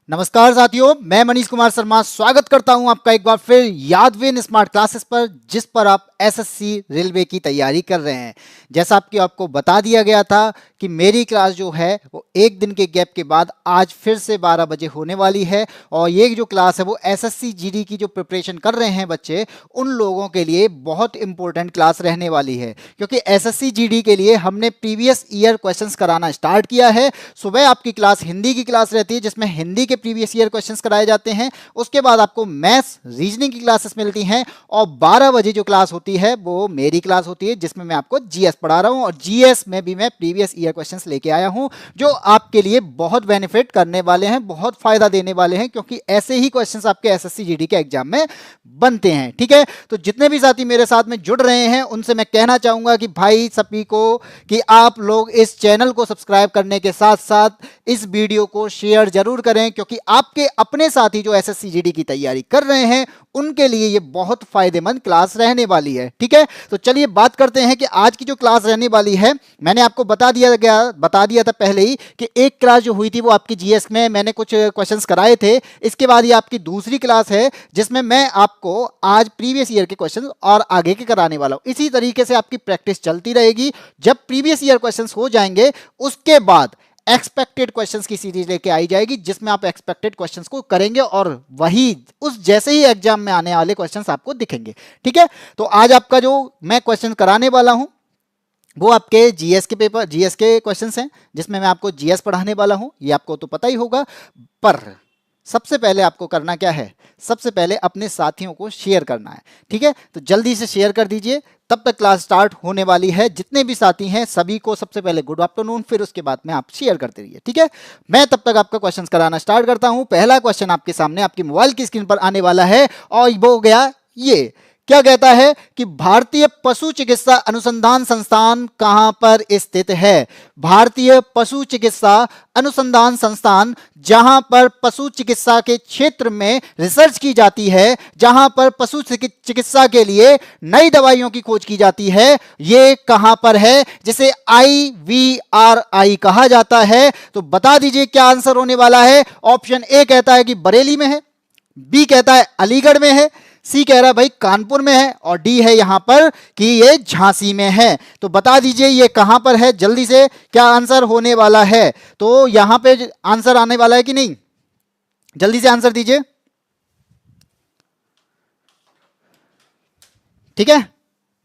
नमस्कार साथियों, मैं मनीष कुमार शर्मा स्वागत करता हूं आपका एक बार फिर यादविन स्मार्ट क्लासेस पर, जिस पर आप एसएससी रेलवे की तैयारी कर रहे हैं। जैसा आपको बता दिया गया था कि मेरी क्लास जो है वो एक दिन के गैप के बाद आज फिर से 12 बजे होने वाली है। और ये जो क्लास है वो एसएससी जीडी की जो प्रिपरेशन कर रहे हैं बच्चे, उन लोगों के लिए बहुत इंपॉर्टेंट क्लास रहने वाली है, क्योंकि एसएससी जीडी के लिए हमने प्रीवियस ईयर क्वेश्चंस कराना स्टार्ट किया है। सुबह आपकी क्लास हिंदी की क्लास रहती है, जिसमें हिंदी के प्रीवियस ईयर क्वेश्चंस कराए जाते हैं। उसके बाद आपको मैथ्स रीजनिंग की क्लासेस मिलती हैं, और 12 बजे जो क्लास होती है वो मेरी क्लास होती है, जिसमें मैं आपको जीएस पढ़ा रहा हूं। और जीएस में भी मैं प्रीवियस ईयर क्वेश्चंस लेके आया हूं, जो आपके लिए बहुत बेनिफिट करने वाले हैं, बहुत फायदा देने वाले हैं, क्योंकि ऐसे ही क्वेश्चंस आपके एसएससी जीडी के एग्जाम में बनते हैं। ठीक है, तो जितने भी साथी मेरे साथ में जुड़ रहे हैं उनसे मैं कहना चाहूंगा कि भाई सभी को कि आप लोग इस चैनल को सब्सक्राइब करने के साथ साथ इस वीडियो को शेयर जरूर करें, क्योंकि आपके अपने साथी जो एसएससी जीडी की तैयारी कर रहे हैं उनके लिए ये बहुत फायदेमंद क्लास रहने वाली है। ठीक है, तो चलिए बात करते हैं कि आज की जो क्लास रहने वाली है। मैंने आपको बता दिया था पहले ही कि एक क्लास जो हुई थी वो आपकी जीएस में मैंने कुछ क्वेश्चंस कराए थे। इसके बाद ये आपकी दूसरी क्लास है, जिसमें मैं आपको आज प्रीवियस ईयर के क्वेश्चंस और आगे के कराने वाला हूं। इसी तरीके से आपकी प्रैक्टिस चलती रहेगी। जब प्रीवियस ईयर क्वेश्चंस हो जाएंगे उसके बाद एक्सपेक्टेड क्वेश्चंस की सीरीज लेके आई जाएगी, जिसमें आप एक्सपेक्टेड क्वेश्चंस को करेंगे और वही उस जैसे ही एग्जाम में आने वाले क्वेश्चंस आपको दिखेंगे। ठीक है, तो आज आपका जो मैं क्वेश्चन कराने वाला हूं वो आपके जीएस के क्वेश्चंस हैं, जिसमें मैं आपको जीएस पढ़ाने वाला हूं। ये आपको तो पता ही होगा, पर सबसे पहले आपको करना क्या है, सबसे पहले अपने साथियों को शेयर करना है। ठीक है, तो जल्दी से शेयर कर दीजिए, तब तक क्लास स्टार्ट होने वाली है। जितने भी साथी हैं सभी को सबसे पहले गुड आफ्टरनून, फिर उसके बाद में आप शेयर करते रहिए। ठीक है, मैं तब तक आपका क्वेश्चन कराना स्टार्ट करता हूं। पहला क्वेश्चन आपके सामने आपकी मोबाइल की स्क्रीन पर आने वाला है, और वो हो गया ये। क्या कहता है कि भारतीय पशु चिकित्सा अनुसंधान संस्थान कहां पर स्थित है? भारतीय पशु चिकित्सा अनुसंधान संस्थान, जहां पर पशु चिकित्सा के क्षेत्र में रिसर्च की जाती है, जहां पर पशु चिकित्सा के लिए नई दवाइयों की खोज की जाती है, ये कहां पर है, जिसे IVRI कहा जाता है। तो बता दीजिए क्या आंसर होने वाला है। ऑप्शन ए कहता है कि बरेली में है, बी कहता है अलीगढ़ में है, सी कह रहा है भाई कानपुर में है, और डी है यहां पर कि ये झांसी में है। तो बता दीजिए ये कहां पर है, जल्दी से क्या आंसर होने वाला है। तो यहां पे आंसर आने वाला है कि नहीं, जल्दी से आंसर दीजिए। ठीक है,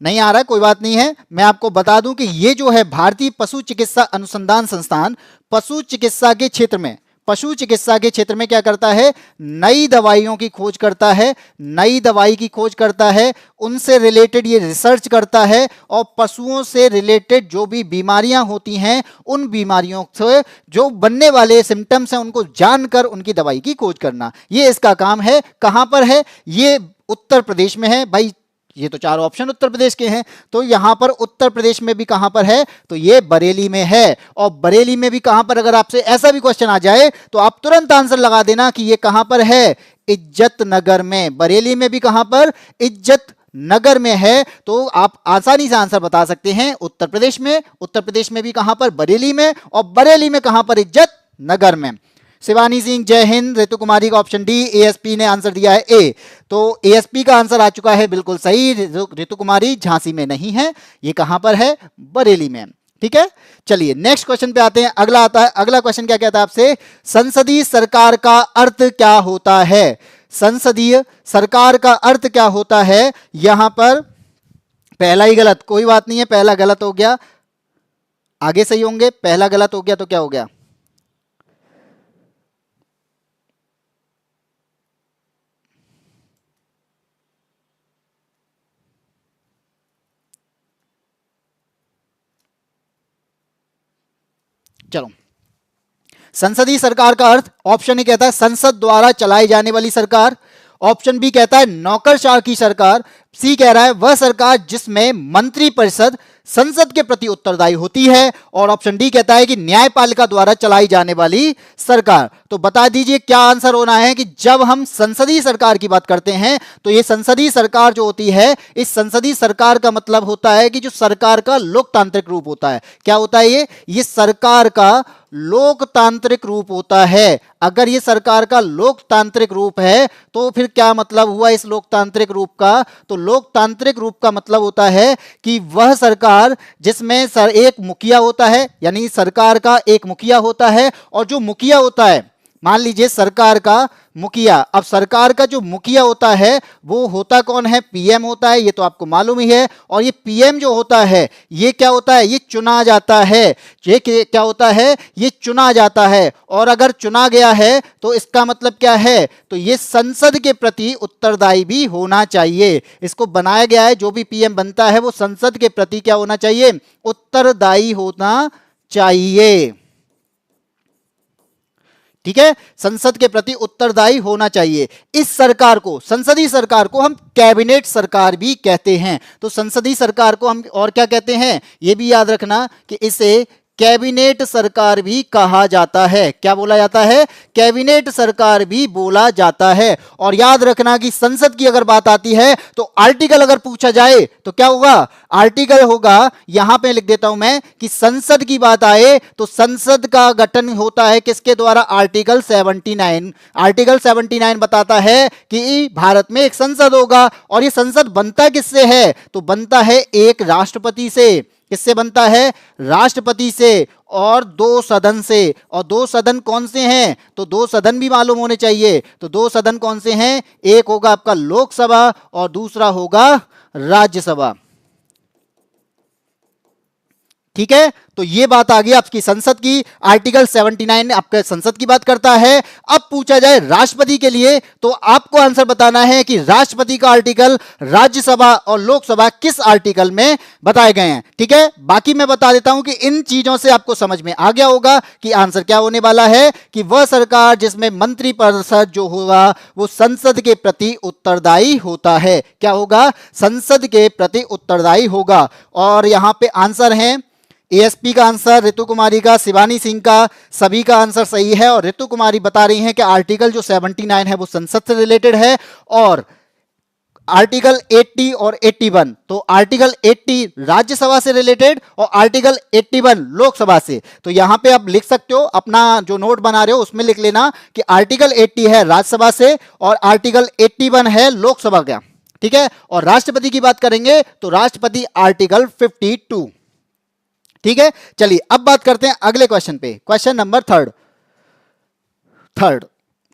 नहीं आ रहा है, कोई बात नहीं है। मैं आपको बता दूं कि ये जो है भारतीय पशु चिकित्सा अनुसंधान संस्थान, पशु चिकित्सा के क्षेत्र में क्या करता है, नई दवाइयों की खोज करता है, नई दवाई की खोज करता है, उनसे रिलेटेड ये रिसर्च करता है, और पशुओं से रिलेटेड जो भी बीमारियां होती हैं उन बीमारियों से जो बनने वाले सिम्टम्स हैं उनको जानकर उनकी दवाई की खोज करना, ये इसका काम है। कहां पर है, ये उत्तर प्रदेश में है भाई। ये तो चार ऑप्शन उत्तर प्रदेश के हैं, तो यहां पर उत्तर प्रदेश में भी कहां पर है, तो ये बरेली में है। और बरेली में भी कहां पर, अगर आपसे ऐसा भी क्वेश्चन आ जाए तो आप तुरंत आंसर लगा देना कि ये कहां पर है, इज्जत नगर में। बरेली में भी कहां पर, इज्जत नगर में है। तो आप आसानी से आंसर बता सकते हैं, उत्तर प्रदेश में। उत्तर प्रदेश में भी कहां पर, बरेली में, और बरेली में कहां पर, इज्जत नगर में। शिवानी सिंह जय हिंद, ऋतु कुमारी का ऑप्शन डी, एएसपी ने आंसर दिया है ए। तो एएसपी का आंसर आ चुका है बिल्कुल सही। ऋतु कुमारी झांसी में नहीं है, ये कहां पर है, बरेली में। ठीक है, चलिए नेक्स्ट क्वेश्चन पे आते हैं। अगला क्वेश्चन क्या कहता है आपसे, संसदीय सरकार का अर्थ क्या होता है? संसदीय सरकार का अर्थ क्या होता है? यहां पर पहला ही गलत, कोई बात नहीं है, पहला गलत हो गया, आगे सही होंगे। पहला गलत हो गया तो क्या हो गया, चलो। संसदीय सरकार का अर्थ, ऑप्शन ए कहता है संसद द्वारा चलाई जाने वाली सरकार, ऑप्शन बी कहता है नौकरशाह की सरकार, सी कह रहा है वह सरकार जिसमें मंत्रिपरिषद संसद के प्रति उत्तरदायी होती है, और ऑप्शन डी कहता है कि न्यायपालिका द्वारा चलाई जाने वाली सरकार। तो बता दीजिए क्या आंसर होना है कि जब हम संसदीय सरकार की बात करते हैं तो ये संसदीय सरकार जो होती है, इस संसदीय सरकार का मतलब होता है कि जो सरकार का लोकतांत्रिक रूप होता है। क्या होता है ये सरकार का लोकतांत्रिक रूप होता है। अगर ये सरकार का लोकतांत्रिक रूप है तो फिर क्या मतलब हुआ इस लोकतांत्रिक रूप का? तो लोकतांत्रिक रूप का मतलब होता है कि वह सरकार जिसमें एक मुखिया होता है, यानी सरकार का एक मुखिया होता है, और जो मुखिया होता है, मान लीजिए सरकार का मुखिया, अब सरकार का जो मुखिया होता है वो होता कौन है? पीएम होता है, ये तो आपको मालूम ही है। और ये पीएम जो होता है ये क्या होता है? ये चुना जाता है। ये क्या होता है? ये चुना जाता है। और अगर चुना गया है तो इसका मतलब क्या है? तो ये संसद के प्रति उत्तरदायी भी होना चाहिए। इसको बनाया गया है, जो भी पीएम बनता है वो संसद के प्रति क्या होना चाहिए? उत्तरदायी होना चाहिए। ठीक है, संसद के प्रति उत्तरदायी होना चाहिए। इस सरकार को, संसदीय सरकार को हम कैबिनेट सरकार भी कहते हैं। तो संसदीय सरकार को हम और क्या कहते हैं? यह भी याद रखना कि इसे कैबिनेट सरकार भी कहा जाता है। क्या बोला जाता है? कैबिनेट सरकार भी बोला जाता है। और याद रखना कि संसद की अगर बात आती है तो आर्टिकल अगर पूछा जाए तो क्या होगा? आर्टिकल होगा, यहां पे लिख देता हूं मैं कि संसद की बात आए तो संसद का गठन होता है किसके द्वारा? आर्टिकल 79। आर्टिकल 79 बताता है कि भारत में एक संसद होगा। और ये संसद बनता किससे है? तो बनता है एक राष्ट्रपति से। किससे बनता है? राष्ट्रपति से, और दो सदन से। और दो सदन कौन से हैं? तो दो सदन भी मालूम होने चाहिए। तो दो सदन कौन से हैं? एक होगा आपका लोकसभा और दूसरा होगा राज्यसभा। ठीक है, तो ये बात आ गई आपकी संसद की। आर्टिकल 79 आपके संसद की बात करता है। अब पूछा जाए राष्ट्रपति के लिए तो आपको आंसर बताना है कि राष्ट्रपति का आर्टिकल राज्यसभा और लोकसभा किस आर्टिकल में बताए गए हैं। ठीक है, बाकी मैं बता देता हूं कि इन चीजों से आपको समझ में आ गया होगा कि आंसर क्या होने वाला है कि वह सरकार जिसमें मंत्रिपरिषद जो होगा वो संसद के प्रति उत्तरदायी होता है। क्या होगा? संसद के प्रति उत्तरदायी होगा। और यहां पे आंसर है एएसपी का आंसर, ऋतु कुमारी का, शिवानी सिंह का, सभी का आंसर सही है। और ऋतु कुमारी बता रही हैं कि आर्टिकल जो 79 है वो संसद से रिलेटेड है, और आर्टिकल 80 और 81, तो आर्टिकल 80 राज्यसभा से रिलेटेड और आर्टिकल 81 लोकसभा से। तो यहां पे आप लिख सकते हो, अपना जो नोट बना रहे हो उसमें लिख लेना कि आर्टिकल 80 है राज्यसभा से और आर्टिकल 81 है लोकसभा का। ठीक है, और राष्ट्रपति की बात करेंगे तो राष्ट्रपति आर्टिकल 52। ठीक है, चलिए अब बात करते हैं अगले क्वेश्चन पे। क्वेश्चन नंबर थर्ड,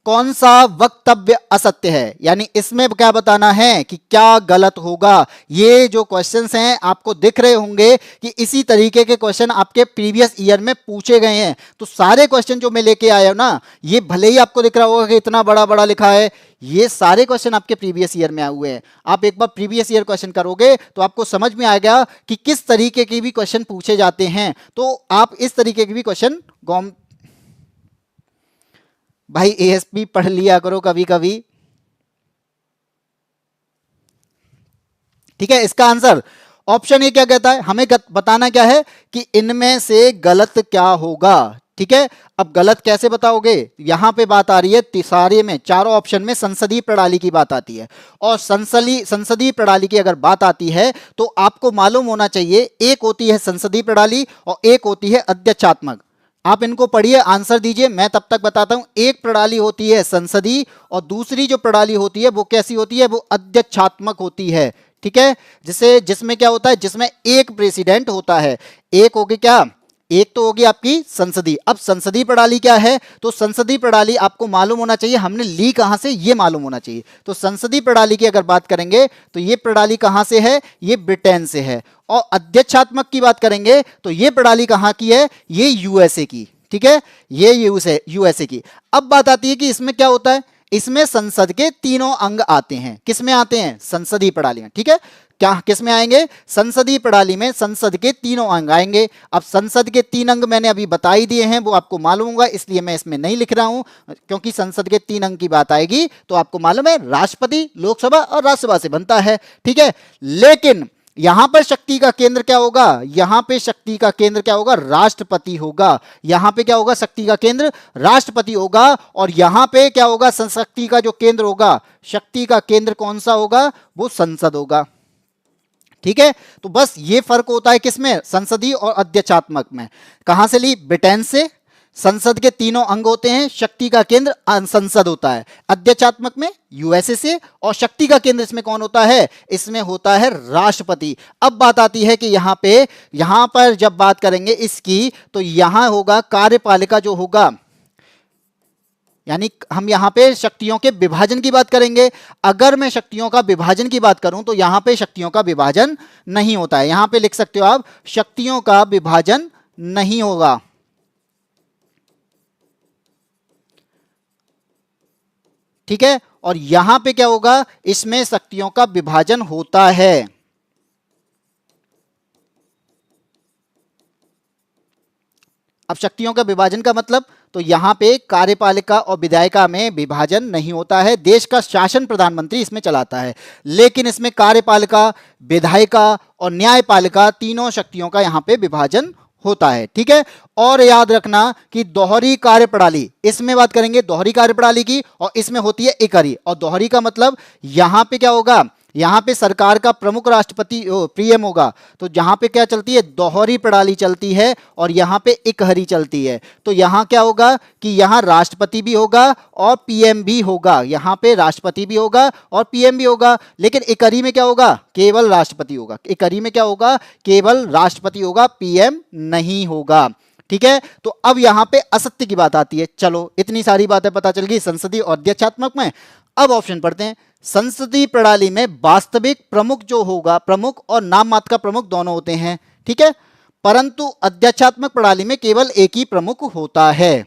कौन सा वक्तव्य असत्य है? यानी इसमें क्या बताना है कि क्या गलत होगा। ये जो क्वेश्चंस हैं आपको दिख रहे होंगे कि इसी तरीके के क्वेश्चन आपके प्रीवियस ईयर में पूछे गए हैं। तो सारे क्वेश्चन जो मैं लेके आया हूं ना, ये भले ही आपको दिख रहा होगा कि इतना बड़ा बड़ा लिखा है, ये सारे क्वेश्चन आपके प्रीवियस ईयर में आए हुए हैं। आप एक बार प्रीवियस ईयर क्वेश्चन करोगे तो आपको समझ में आएगा कि किस तरीके के भी क्वेश्चन पूछे जाते हैं। तो आप इस तरीके के भी क्वेश्चन भाई एएसपी पढ़ लिया करो कभी कभी। ठीक है, इसका आंसर ऑप्शन ए क्या कहता है? हमें बताना क्या है कि इनमें से गलत क्या होगा। ठीक है, अब गलत कैसे बताओगे? यहां पे बात आ रही है सारे में, चारों ऑप्शन में संसदीय प्रणाली की बात आती है। और संसदीय प्रणाली की अगर बात आती है तो आपको मालूम होना चाहिए, एक होती है संसदीय प्रणाली और एक होती है अध्यक्षात्मक। आप इनको पढ़िए, आंसर दीजिए, मैं तब तक बताता हूं। एक प्रणाली होती है संसदीय और दूसरी जो प्रणाली होती है वो कैसी होती है? वो अध्यक्षात्मक होती है। ठीक है, जिसमें क्या होता है? जिसमें एक प्रेसिडेंट होता है। एक होगी क्या? एक तो होगी आपकी संसदीय। अब संसदीय प्रणाली क्या है? तो संसदीय प्रणाली आपको मालूम होना चाहिए, हमने ली कहां से ये मालूम होना चाहिए। तो संसदीय प्रणाली की अगर बात करेंगे तो ये प्रणाली कहां से है? ये ब्रिटेन से है। और अध्यक्षात्मक की बात करेंगे तो ये प्रणाली कहां की है? ये यूएसए की। ठीक है, ये यूएसए की। अब बात आती है कि इसमें क्या होता है? इसमें संसद के तीनों अंग आते हैं। किसमें आते हैं? संसदीय प्रणाली में। ठीक है, क्या किस में आएंगे? संसदीय प्रणाली में संसद के तीनों अंग आएंगे। अब संसद के 3 अंग मैंने अभी बता ही दिए हैं, वो आपको मालूम होगा, इसलिए मैं इसमें नहीं लिख रहा हूं, क्योंकि संसद के 3 अंग की बात आएगी तो आपको मालूम है राष्ट्रपति, लोकसभा और राज्यसभा से बनता है। ठीक है, लेकिन यहां पर शक्ति का केंद्र क्या होगा? यहां पे शक्ति का केंद्र क्या होगा? राष्ट्रपति होगा। यहां पे क्या होगा? शक्ति का केंद्र राष्ट्रपति होगा। और यहां पे क्या होगा? शक्ति का जो केंद्र होगा, शक्ति का केंद्र कौन सा होगा? वो संसद होगा। ठीक है, तो बस ये फर्क होता है किसमें? संसदीय और अध्यक्षात्मक में। कहां से ली? ब्रिटेन से। संसद के तीनों अंग होते हैं, शक्ति का केंद्र संसद होता है। अध्यक्षात्मक में यूएसए से, और शक्ति का केंद्र इसमें कौन होता है? इसमें होता है राष्ट्रपति। अब बात आती है कि यहां पर जब बात करेंगे इसकी, तो यहां होगा कार्यपालिका जो होगा, यानी हम यहां पे शक्तियों के विभाजन की बात करेंगे। अगर मैं शक्तियों का विभाजन की बात करूं तो यहां पे शक्तियों का विभाजन नहीं होता है। यहां पे लिख सकते हो आप, शक्तियों का विभाजन नहीं होगा। ठीक है, और यहां पे क्या होगा? इसमें शक्तियों का विभाजन होता है। अब शक्तियों का विभाजन का मतलब, तो यहां पे कार्यपालिका और विधायिका में विभाजन नहीं होता है। देश का शासन प्रधानमंत्री इसमें चलाता है, लेकिन इसमें कार्यपालिका, विधायिका और न्यायपालिका तीनों शक्तियों का यहां पे विभाजन होता है। ठीक है, और याद रखना कि दोहरी कार्यप्रणाली, इसमें बात करेंगे दोहरी कार्यप्रणाली की, और इसमें होती है एकहरी। और दोहरी का मतलब यहां पे क्या होगा? यहां पे सरकार का प्रमुख राष्ट्रपति पीएम होगा। तो यहां पे क्या चलती है? दोहरी प्रणाली चलती है, और यहां पे एकहरी चलती है। तो यहां क्या होगा कि यहां राष्ट्रपति भी होगा और पीएम भी होगा। यहां पे राष्ट्रपति भी होगा और पीएम भी होगा, लेकिन एकहरी में क्या होगा? केवल राष्ट्रपति होगा। एकहरी में क्या होगा? केवल राष्ट्रपति होगा, पीएम नहीं होगा। ठीक है, तो अब यहां पे असत्य की बात आती है। चलो, इतनी सारी बातें पता चल गई संसदीय और अध्यक्षात्मक में। अब ऑप्शन पढ़ते हैं। संसदीय प्रणाली में वास्तविक प्रमुख जो होगा, प्रमुख और नाम मात्र का प्रमुख दोनों होते हैं। ठीक है, परंतु अध्यक्षात्मक प्रणाली में केवल एक ही प्रमुख होता है।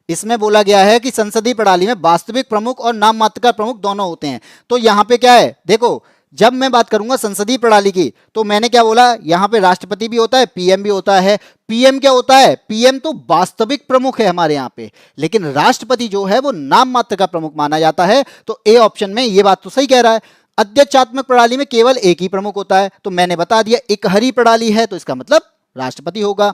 इसमें बोला गया है कि संसदीय प्रणाली में वास्तविक प्रमुख और नाम मात्र का प्रमुख दोनों होते हैं। तो यहां पे क्या है? देखो, जब मैं बात करूंगा संसदीय प्रणाली की, तो मैंने क्या बोला? यहां पे राष्ट्रपति भी होता है, पीएम भी होता है। पीएम क्या होता है? पीएम तो वास्तविक प्रमुख है हमारे यहां पे, लेकिन राष्ट्रपति जो है वो नाम मात्र का प्रमुख माना जाता है। तो ए ऑप्शन में ये बात तो सही कह रहा है। अध्यक्षात्मक प्रणाली में केवल एक ही प्रमुख होता है, तो मैंने बता दिया एकहरी प्रणाली है, तो इसका मतलब राष्ट्रपति होगा।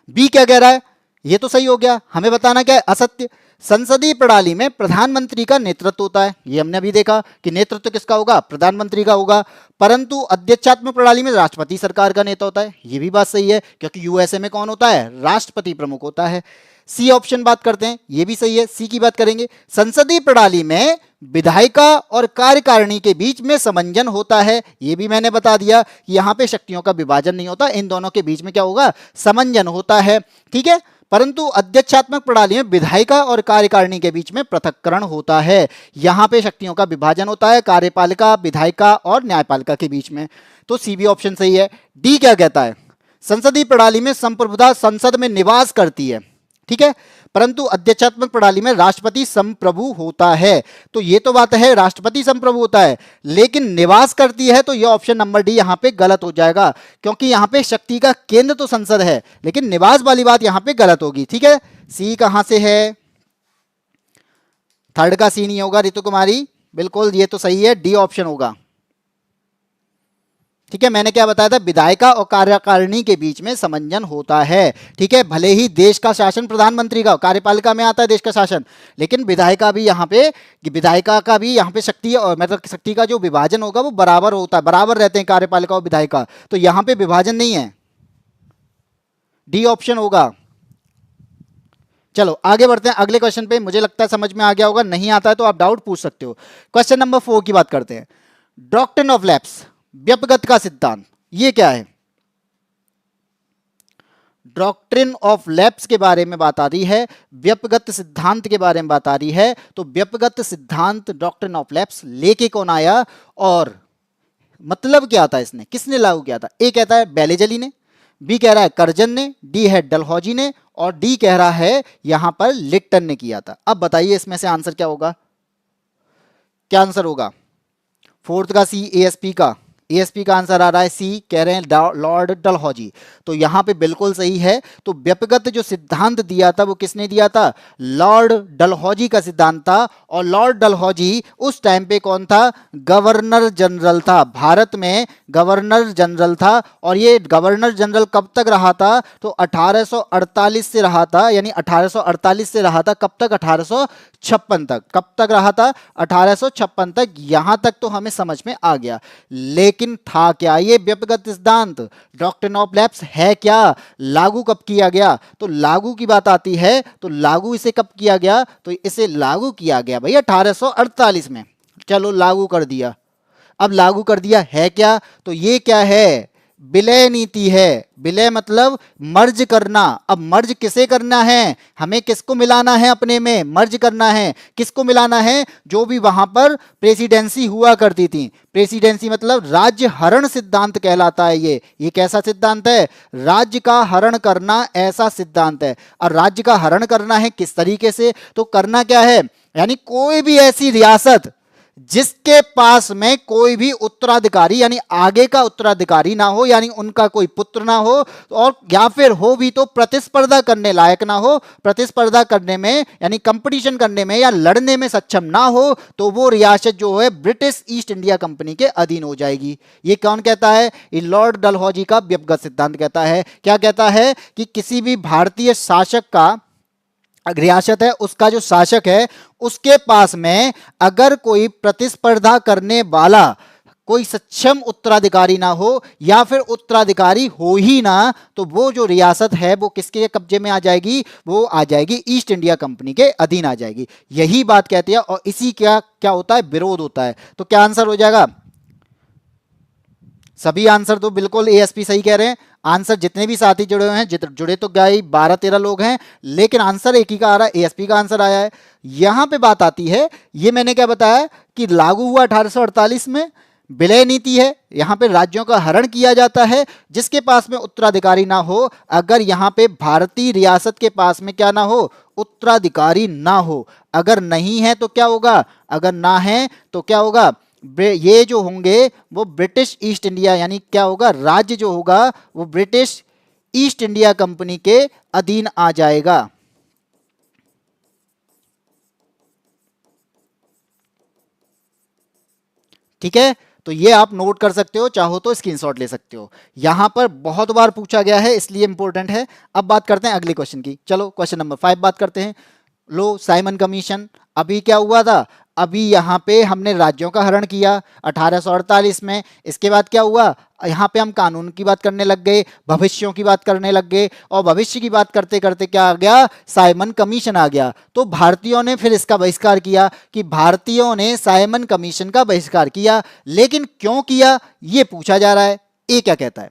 बी क्या कह रहा है? ये तो सही हो गया। हमें बताना क्या है? असत्य। संसदीय प्रणाली में प्रधानमंत्री का नेतृत्व होता है, ये हमने अभी देखा कि नेतृत्व किसका होगा? प्रधानमंत्री का होगा। परंतु अध्यक्षात्मक प्रणाली में राष्ट्रपति सरकार का नेता होता है, ये भी बात सही है, क्योंकि यूएसए में कौन होता है? राष्ट्रपति प्रमुख होता है। सी ऑप्शन बात करते हैं, ये भी सही है, सी की बात करेंगे। संसदीय प्रणाली में विधायिका और कार्यकारिणी के बीच में समंजन होता है, ये भी मैंने बता दिया कि यहां पे शक्तियों का विभाजन नहीं होता, इन दोनों के बीच में क्या होगा? समंजन होता है। ठीक है, परंतु अध्यक्षात्मक प्रणाली में विधायिका और कार्यकारिणी के बीच में पृथक्करण होता है। यहां पे शक्तियों का विभाजन होता है कार्यपालिका, विधायिका और न्यायपालिका के बीच में। तो सी बी ऑप्शन सही है। डी क्या कहता है? संसदीय प्रणाली में संप्रभुता संसद में निवास करती है। ठीक है, परंतु अध्यक्षात्मक प्रणाली में राष्ट्रपति संप्रभु होता है। तो ये तो बात है, राष्ट्रपति संप्रभु होता है, लेकिन निवास करती है, तो ये ऑप्शन नंबर डी यहां पे गलत हो जाएगा, क्योंकि यहां पे शक्ति का केंद्र तो संसद है, लेकिन निवास वाली बात यहां पे गलत होगी। ठीक है, सी कहां से है? थर्ड का सी नहीं होगा रितु कुमारी, बिल्कुल ये तो सही है, डी ऑप्शन होगा। ठीक है, मैंने क्या बताया था? विधायिका और कार्यकारिणी के बीच में समंजन होता है। ठीक है, भले ही देश का शासन प्रधानमंत्री का, कार्यपालिका में आता है देश का शासन, लेकिन विधायिका भी यहाँ पे, विधायिका का भी यहाँ पे शक्ति और मतलब शक्ति का जो विभाजन होगा वो बराबर होता है, बराबर रहते हैं कार्यपालिका और विधायिका, तो यहाँ पे विभाजन नहीं है। डी ऑप्शन होगा। चलो आगे बढ़ते हैं अगले क्वेश्चन पे। मुझे लगता है समझ में आ गया होगा, नहीं आता है तो आप डाउट पूछ सकते हो। क्वेश्चन नंबर 4 की बात करते हैं। डॉक्ट्रिन ऑफ लैप्स, व्यपगत का सिद्धांत, ये क्या है? डॉक्ट्रिन ऑफ लैप्स के बारे में बात आ रही है, व्यपगत सिद्धांत के बारे में बात आ रही है। तो व्यपगत सिद्धांत, डॉक्ट्रिन ऑफ लैप्स लेके कौन आया और मतलब क्या था इसने, किसने लागू किया था? ए कहता है बेलेजली ने, बी कह रहा है कर्जन ने, डी है डलहौजी ने, और डी कह रहा है यहां पर लिट्टन ने किया था। अब बताइए इसमें से आंसर क्या होगा, क्या आंसर होगा? फोर्थ का सी, एएसपी का, एएसपी का आंसर आ रहा है सी, कह रहे हैं लॉर्ड डलहौजी। तो यहां पे बिल्कुल सही है। तो व्यक्तिगत जो सिद्धांत दिया था वो किसने दिया था? लॉर्ड डलहौजी का सिद्धांत था। और लॉर्ड डलहौजी उस टाइम पे कौन था? गवर्नर जनरल था, भारत में गवर्नर जनरल था। और ये गवर्नर जनरल कब तक रहा था? तो 1848 से रहा था, यानी 1848 से रहा था कब तक? 1856 तक। कब तक रहा था? 1856 तक। यहां तक तो हमें समझ में आ गया। लेकिन था क्या ये व्यक्तिगत सिद्धांत? डॉक्ट्रिन ऑफ लैप्स है क्या? लागू कब किया गया? तो लागू की बात आती है तो लागू इसे कब किया गया? तो इसे लागू किया गया भाई 1848 में। चलो लागू कर दिया। अब लागू कर दिया है क्या? तो ये क्या है? विलय नीति है। विलय मतलब मर्ज करना। अब मर्ज किसे करना है? हमें किसको मिलाना है अपने में? मर्ज करना है। किसको मिलाना है? जो भी वहां पर प्रेसिडेंसी हुआ करती थी। प्रेसिडेंसी मतलब राज्य हरण सिद्धांत कहलाता है ये कैसा सिद्धांत है? राज्य का हरण करना, ऐसा सिद्धांत है। और राज्य का हरण करना है किस तरीके से? तो करना क्या है? यानी कोई भी ऐसी रियासत जिसके पास में कोई भी उत्तराधिकारी यानी आगे का उत्तराधिकारी ना हो, यानी उनका कोई पुत्र ना हो, और या फिर हो भी तो प्रतिस्पर्धा करने लायक ना हो, प्रतिस्पर्धा करने में यानी कंपटीशन करने में या लड़ने में सक्षम ना हो, तो वो रियासत जो है ब्रिटिश ईस्ट इंडिया कंपनी के अधीन हो जाएगी। ये कौन कहता है? ये लॉर्ड डलहौजी का व्यक्तिगत सिद्धांत कहता है। क्या कहता है? कि किसी भी भारतीय शासक का, रियासत है उसका जो शासक है उसके पास में अगर कोई प्रतिस्पर्धा करने वाला कोई सक्षम उत्तराधिकारी ना हो, या फिर उत्तराधिकारी हो ही ना, तो वो जो रियासत है वो किसके कब्जे में आ जाएगी? वो आ जाएगी ईस्ट इंडिया कंपनी के अधीन आ जाएगी। यही बात कहती है। और इसी का क्या होता है? विरोध होता है। तो क्या आंसर हो जाएगा? सभी आंसर तो बिल्कुल एएसपी सही कह रहे हैं। आंसर जितने भी साथी जुड़े हुए हैं, जुड़े तो गए 12-13 लोग हैं, लेकिन आंसर एक ही का आ रहा है, एएसपी का आंसर आया है। यहां पे बात आती है, ये मैंने क्या बताया कि लागू हुआ 1848 में। विलय नीति है, यहां पे राज्यों का हरण किया जाता है जिसके पास में उत्तराधिकारी ना हो। अगर यहां पे भारतीय रियासत के पास में क्या ना हो? उत्तराधिकारी ना हो। अगर नहीं है तो क्या होगा? अगर ना है तो क्या होगा? ये जो होंगे वो ब्रिटिश ईस्ट इंडिया, यानी क्या होगा? राज्य जो होगा वो ब्रिटिश ईस्ट इंडिया कंपनी के अधीन आ जाएगा। ठीक है, तो ये आप नोट कर सकते हो, चाहो तो स्क्रीनशॉट ले सकते हो। यहां पर बहुत बार पूछा गया है इसलिए इंपॉर्टेंट है। अब बात करते हैं अगले क्वेश्चन की। चलो क्वेश्चन नंबर 5 बात करते हैं। लो साइमन कमीशन। अभी क्या हुआ था? अभी यहाँ पे हमने राज्यों का हरण किया 1848 में। इसके बाद क्या हुआ? यहाँ पे हम कानून की बात करने लग गए, भविष्यों की बात करने लग गए, और भविष्य की बात करते करते क्या आ गया? साइमन कमीशन आ गया। तो भारतीयों ने फिर इसका बहिष्कार किया, कि भारतीयों ने साइमन कमीशन का बहिष्कार किया। लेकिन क्यों किया ये पूछा जा रहा है। ए क्या कहता है?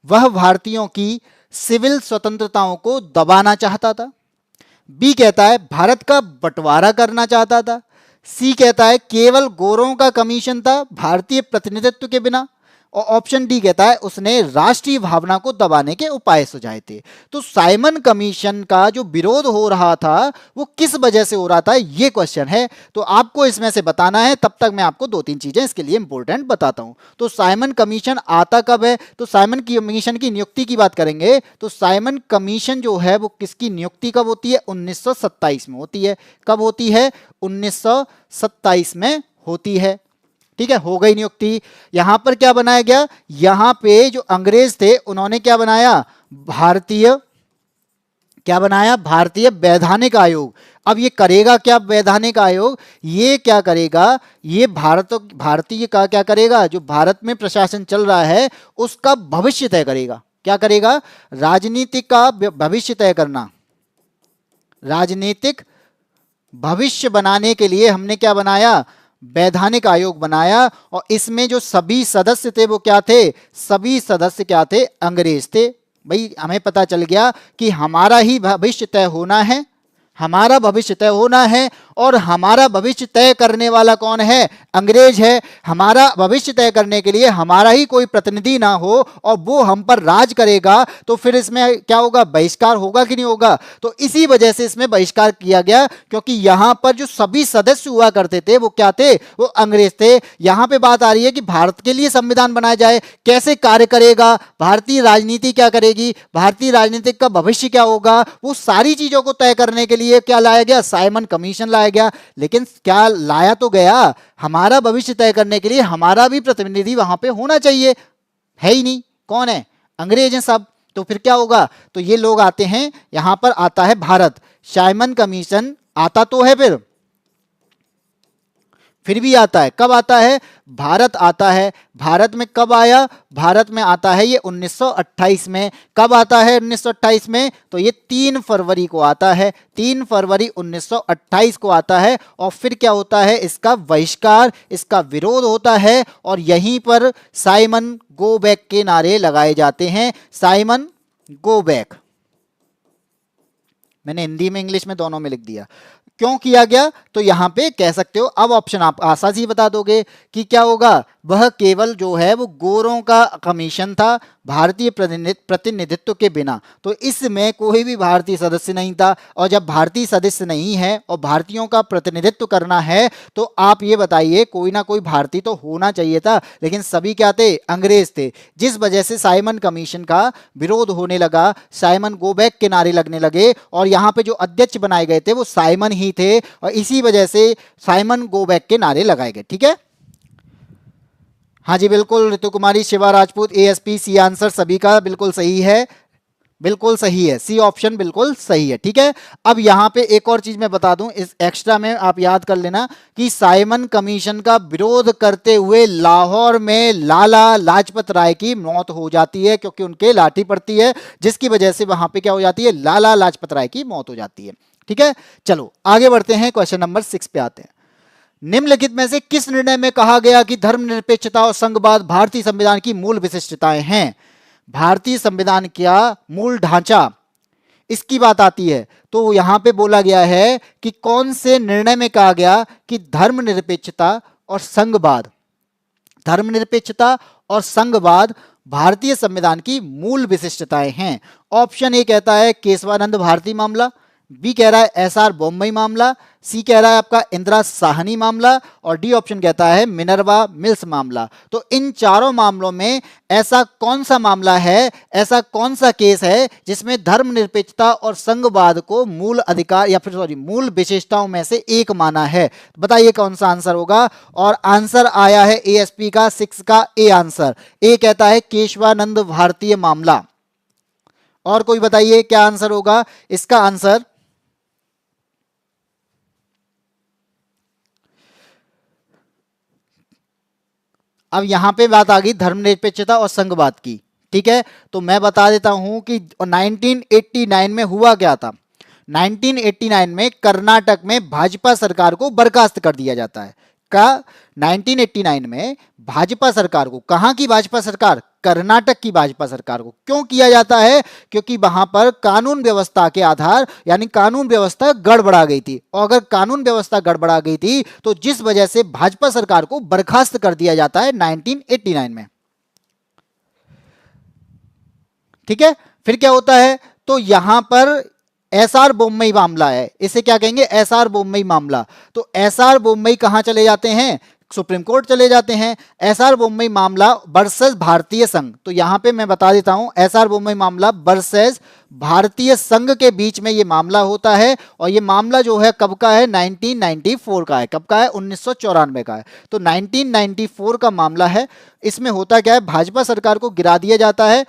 वह भारतीयों की सिविल स्वतंत्रताओं को दबाना चाहता था। बी कहता है भारत का बंटवारा करना चाहता था। सी कहता है केवल गोरों का कमीशन था, भारतीय प्रतिनिधित्व के बिना। और ऑप्शन डी कहता है उसने राष्ट्रीय भावना को दबाने के उपाय सुझाए थे। तो साइमन कमीशन का जो विरोध हो रहा था वो किस वजह से हो रहा था, ये क्वेश्चन है। तो आपको इसमें से बताना है। तब तक मैं आपको 2-3 चीजें इसके लिए इंपॉर्टेंट बताता हूं। तो साइमन कमीशन आता कब है? तो साइमन कमीशन की नियुक्ति की बात करेंगे तो साइमन कमीशन जो है वो किसकी नियुक्ति कब होती है? 1927 में होती है। कब होती है? 1927 में होती है। ठीक है, हो गई नियुक्ति। यहां पर क्या बनाया गया? यहां पे जो अंग्रेज थे उन्होंने क्या बनाया? क्या बनाया? भारतीय वैधानिक आयोग। अब ये करेगा क्या वैधानिक आयोग? ये क्या करेगा? ये भारतीय का क्या करेगा? जो भारत में प्रशासन चल रहा है उसका भविष्य तय करेगा। क्या करेगा? राजनीति का भविष्य तय करना। राजनीतिक भविष्य बनाने के लिए हमने क्या बनाया? वैधानिक आयोग बनाया। और इसमें जो सभी सदस्य थे वो क्या थे? सभी सदस्य क्या थे? अंग्रेज थे। भाई हमें पता चल गया कि हमारा ही भविष्य तय होना है, हमारा भविष्य तय होना है। और हमारा भविष्य तय करने वाला कौन है? अंग्रेज है। हमारा भविष्य तय करने के लिए हमारा ही कोई प्रतिनिधि ना हो और वो हम पर राज करेगा, तो फिर इसमें क्या होगा? बहिष्कार होगा कि नहीं होगा? तो इसी वजह से इसमें बहिष्कार किया गया, क्योंकि यहां पर जो सभी सदस्य हुआ करते थे वो क्या थे? वो अंग्रेज थे। यहां पे बात आ रही है कि भारत के लिए संविधान बनाया जाए, कैसे कार्य करेगा, भारतीय राजनीति क्या करेगी, भारतीय राजनीति का भविष्य क्या होगा, वो सारी चीजों को तय करने के लिए क्या लाया गया? साइमन कमीशन लाया गया। लेकिन क्या लाया तो गया, हमारा भविष्य तय करने के लिए हमारा भी प्रतिनिधि वहां पे होना चाहिए, है ही नहीं। कौन है? अंग्रेज हैं सब। तो फिर क्या होगा? तो ये लोग आते हैं, यहां पर आता है भारत। साइमन कमीशन आता तो है, फिर भी आता है। कब आता है? भारत आता है। भारत में कब आया? भारत में आता है ये 1928 में। कब आता है 1928 में? तो ये 3 फरवरी को आता है। 3 फरवरी 1928 को आता है। और फिर क्या होता है? इसका बहिष्कार, इसका विरोध होता है और यहीं पर साइमन गो बैक के नारे लगाए जाते हैं। साइमन गो बैक, मैंने हिंदी में इंग्लिश में दोनों में लिख दिया। क्यों किया गया? तो यहां पे कह सकते हो, अब ऑप्शन आप आसानी से बता दोगे कि क्या होगा। वह केवल जो है वो गोरों का कमीशन था, भारतीय प्रतिनिधित्व के बिना। तो इसमें कोई भी भारतीय सदस्य नहीं था, और जब भारतीय सदस्य नहीं है और भारतीयों का प्रतिनिधित्व करना है तो आप ये बताइए, कोई ना कोई भारतीय तो होना चाहिए था। लेकिन सभी क्या थे? अंग्रेज थे। जिस वजह से साइमन कमीशन का विरोध होने लगा, साइमन गो बैक के नारे लगने लगे, और यहाँ पे जो अध्यक्ष बनाए गए थे वो साइमन ही थे, और इसी वजह से साइमन गो बैक के नारे लगाए गए। ठीक है, हाँ जी बिल्कुल। Ritu Kumari, Shiva Rajput, ASP, C answer सभी का बिल्कुल सही है। बिल्कुल सही है, सी ऑप्शन बिल्कुल सही है। ठीक है, अब यहां पे एक और चीज मैं बता दूं, इस एक्स्ट्रा में आप याद कर लेना कि साइमन कमीशन का विरोध करते हुए लाहौर में लाला लाजपत राय की मौत हो जाती है, क्योंकि उनके लाठी पड़ती है, जिसकी वजह से वहां पे क्या हो जाती है? लाला लाजपत राय की मौत हो जाती है। ठीक है, चलो आगे बढ़ते हैं, क्वेश्चन नंबर 6 पे आते हैं। निम्नलिखित में से किस निर्णय में कहा गया कि धर्मनिरपेक्षता और संघवाद भारतीय संविधान की मूल विशिष्टताएं हैं? भारतीय संविधान का मूल ढांचा, इसकी बात आती है। तो यहां पे बोला गया है कि कौन से निर्णय में कहा गया कि धर्मनिरपेक्षता और संघवाद, धर्मनिरपेक्षता और संघवाद भारतीय संविधान की मूल विशिष्टताएं हैं। ऑप्शन ए कहता है केशवानंद भारती मामला, बी कह रहा है एसआर बोम्मई मामला, सी कह रहा है आपका इंदिरा साहनी मामला, और डी ऑप्शन कहता है मिनर्वा मिल्स मामला। तो इन चारों मामलों में ऐसा कौन सा मामला है, ऐसा कौन सा केस है जिसमें धर्मनिरपेक्षता और संघवाद को मूल अधिकार या फिर मूल विशेषताओं में से एक माना है? बताइए कौन सा आंसर होगा। और आंसर आया है एएसपी का 6 का ए आंसर। ए कहता है केशवानंद भारतीय मामला। और कोई बताइए क्या आंसर होगा इसका? आंसर अब यहां पे बात आ गई धर्मनिरपेक्षता और संघवाद की। ठीक है, तो मैं बता देता हूं कि 1989 में हुआ क्या था। 1989 में कर्नाटक में भाजपा सरकार को बर्खास्त कर दिया जाता है। का 1989 में भाजपा सरकार को, कहां की भाजपा सरकार? कर्नाटक की भाजपा सरकार को। क्यों किया जाता है? क्योंकि वहां पर कानून व्यवस्था के आधार यानी कानून व्यवस्था गड़बड़ा गई थी, और अगर कानून व्यवस्था गड़बड़ा गई थी तो जिस वजह से भाजपा सरकार को बर्खास्त कर दिया जाता है 1989 में। ठीक है, फिर क्या होता है? तो यहां पर एसआर बोम्मई मामला है, इसे क्या कहेंगे? एसआर बोम्मई मामला। तो एसआर बोम्मई कहां चले जाते हैं? सुप्रीम कोर्ट चले जाते हैं। एसआर बोम्मई मामला वर्सेस भारतीय संघ। तो यहां पे मैं बता देता हूं, एसआर बोम्मई मामला वर्सेस भारतीय संघ के बीच में ये मामला होता है, और ये मामला जो है कब का है? 1994 का है। कब का है? 1994 का है। तो 1994 का मामला है। इसमें होता क्या है? भाजपा सरकार को गिरा दिया जाता है।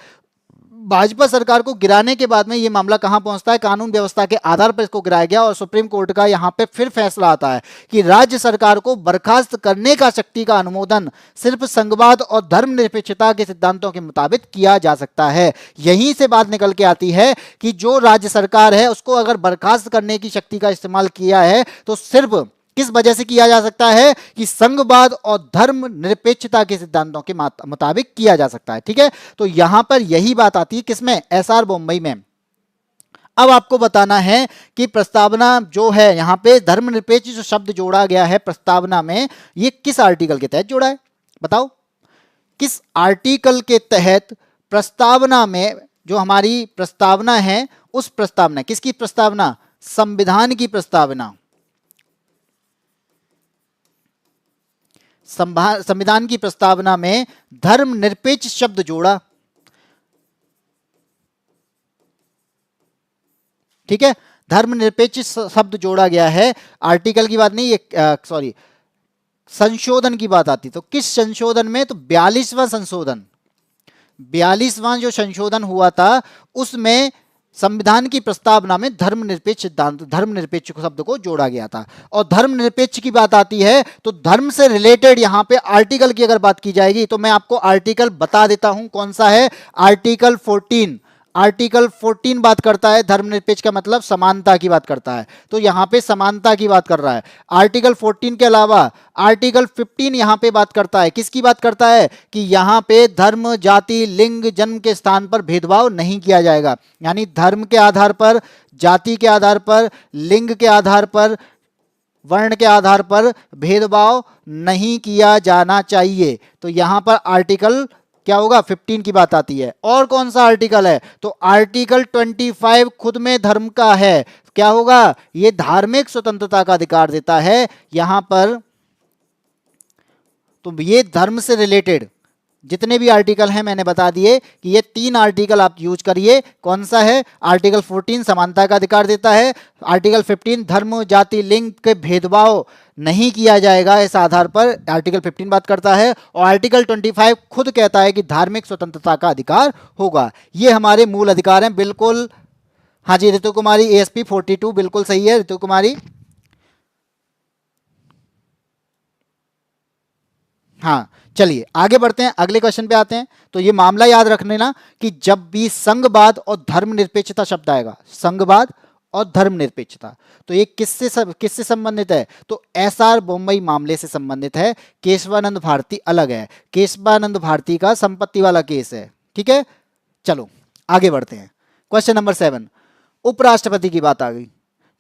भाजपा सरकार को गिराने के बाद में ये मामला कहां पहुंचता है? कानून व्यवस्था के आधार पर इसको गिराया गया, और सुप्रीम कोर्ट का यहां पे फिर फैसला आता है कि राज्य सरकार को बर्खास्त करने का शक्ति का अनुमोदन सिर्फ संघवाद और धर्मनिरपेक्षता के सिद्धांतों के मुताबिक किया जा सकता है। यहीं से बात निकल के आती है कि जो राज्य सरकार है उसको अगर बर्खास्त करने की शक्ति का इस्तेमाल किया है तो सिर्फ किस वजह से किया जा सकता है? कि संघवाद और धर्म निरपेक्षता के सिद्धांतों के मुताबिक किया जा सकता है। ठीक है, तो यहां पर यही बात आती है किसमें? एसआर बोम्मई में। अब आपको बताना है कि प्रस्तावना जो है यहाँ पे धर्मनिरपेक्ष जो शब्द जोड़ा गया है प्रस्तावना में, ये किस आर्टिकल के तहत जोड़ा है? बताओ किस आर्टिकल के तहत प्रस्तावना में, जो हमारी प्रस्तावना है उस प्रस्तावना, किसकी प्रस्तावना? संविधान की प्रस्तावना। संविधान की प्रस्तावना में धर्मनिरपेक्ष शब्द जोड़ा। ठीक है, धर्मनिरपेक्ष शब्द जोड़ा गया है। आर्टिकल की बात नहीं, ये सॉरी संशोधन की बात आती। तो किस संशोधन में? तो 42वां संशोधन, 42वां जो संशोधन हुआ था उसमें संविधान की प्रस्तावना में धर्मनिरपेक्ष सिद्धांत, धर्मनिरपेक्ष शब्द को जोड़ा गया था। और धर्मनिरपेक्ष की बात आती है तो धर्म से रिलेटेड यहां पे आर्टिकल की अगर बात की जाएगी तो मैं आपको आर्टिकल बता देता हूं कौन सा है। आर्टिकल 14, आर्टिकल 14 बात करता है धर्मनिरपेक्ष का मतलब समानता की बात करता है, तो यहां पे समानता की बात कर रहा है। आर्टिकल 14 के अलावा आर्टिकल 15 यहां पे बात करता है, किसकी बात करता है? कि यहां पे धर्म, जाति, लिंग, जन्म के स्थान पर भेदभाव नहीं किया जाएगा। यानी धर्म के आधार पर, जाति के आधार पर, लिंग के आधार पर, वर्ण के आधार पर भेदभाव नहीं किया जाना चाहिए। तो यहां पर आर्टिकल क्या होगा? 15 की बात आती है। और कौन सा आर्टिकल है? तो आर्टिकल 25 खुद में धर्म का है। क्या होगा? ये धार्मिक स्वतंत्रता का अधिकार देता है यहां पर। तो ये धर्म से रिलेटेड जितने भी आर्टिकल हैं मैंने बता दिए कि ये 3 आर्टिकल आप यूज करिए। कौन सा है? आर्टिकल 14 समानता का अधिकार देता है, आर्टिकल 15 धर्म, जाति, लिंग के भेदभाव नहीं किया जाएगा इस आधार पर आर्टिकल 15 बात करता है, और आर्टिकल 25 खुद कहता है कि धार्मिक स्वतंत्रता का अधिकार होगा। ये हमारे मूल अधिकार हैं। बिल्कुल, हाँ जी ऋतु कुमारी, ASP 42 बिल्कुल सही है ऋतु कुमारी। हाँ चलिए आगे बढ़ते हैं, अगले क्वेश्चन पे आते हैं। तो ये मामला याद रख लेना कि जब भी संघवाद और धर्मनिरपेक्षता शब्द आएगा, संघवाद और धर्मनिरपेक्षता, तो ये किससे संबंधित है? तो SR बॉम्बई मामले से संबंधित है। केशवानंद भारती अलग है, केशवानंद भारती का संपत्ति वाला केस है। ठीक है, चलो आगे बढ़ते हैं। क्वेश्चन नंबर 7, उपराष्ट्रपति की बात आ गई।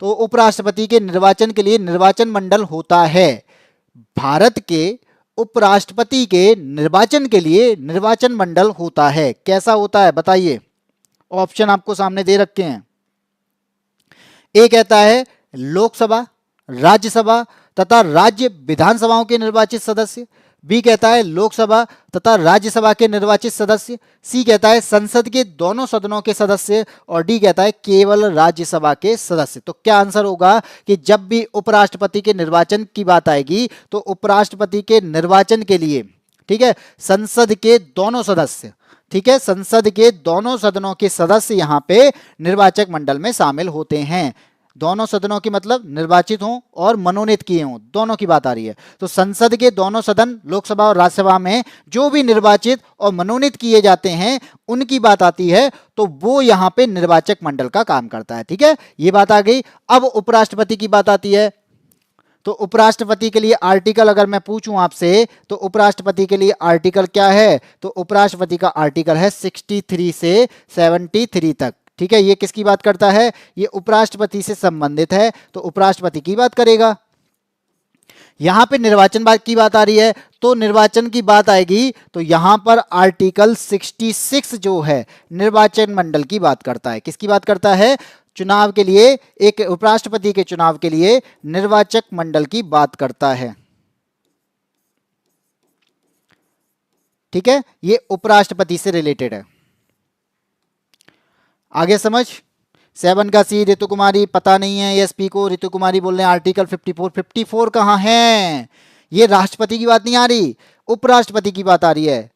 तो उपराष्ट्रपति के निर्वाचन के लिए निर्वाचन मंडल होता है। भारत के उपराष्ट्रपति के निर्वाचन के लिए निर्वाचन मंडल होता है। कैसा होता है बताइए? ऑप्शन आपको सामने दे रखे हैं। ए कहता है लोकसभा, राज्यसभा तथा राज्य विधानसभाओं के निर्वाचित सदस्य। बी कहता है लोकसभा तथा राज्यसभा के निर्वाचित सदस्य। सी कहता है संसद के दोनों सदनों के सदस्य। और डी कहता है केवल राज्यसभा के सदस्य। तो क्या आंसर होगा कि जब भी उपराष्ट्रपति के निर्वाचन की बात आएगी तो उपराष्ट्रपति के निर्वाचन के लिए, ठीक है, संसद के दोनों सदस्य, ठीक है, संसद के दोनों सदनों के सदस्य यहां पे निर्वाचक मंडल में शामिल होते हैं। दोनों सदनों की मतलब निर्वाचित हों और मनोनीत किए हों, दोनों की बात आ रही है। तो संसद के दोनों सदन, लोकसभा और राज्यसभा में जो भी निर्वाचित और मनोनीत किए जाते हैं उनकी बात आती है, तो वो यहां पे निर्वाचक मंडल का काम करता है। ठीक है, ये बात आ गई। अब उपराष्ट्रपति की बात आती है। तो उपराष्ट्रपति के लिए आर्टिकल अगर मैं पूछूं आपसे, तो उपराष्ट्रपति के लिए आर्टिकल क्या है? तो उपराष्ट्रपति का आर्टिकल है 63 से 73 तक। ठीक है, ये किसकी बात करता है? ये उपराष्ट्रपति से संबंधित है, तो उपराष्ट्रपति की बात करेगा। यहां पे निर्वाचन बात की बात आ रही है, तो निर्वाचन की बात आएगी तो यहां पर आर्टिकल 66 जो है निर्वाचन मंडल की बात करता है। किसकी बात करता है? चुनाव के लिए, एक उपराष्ट्रपति के चुनाव के लिए निर्वाचक मंडल की बात करता है। ठीक है, ये उपराष्ट्रपति से रिलेटेड है। आगे समझ। 7 का सी ऋतु कुमारी पता नहीं है एसपी को। ऋतु कुमारी बोल रहे हैं आर्टिकल 54 कहां है? ये राष्ट्रपति की बात नहीं आ रही, उपराष्ट्रपति की बात आ रही है।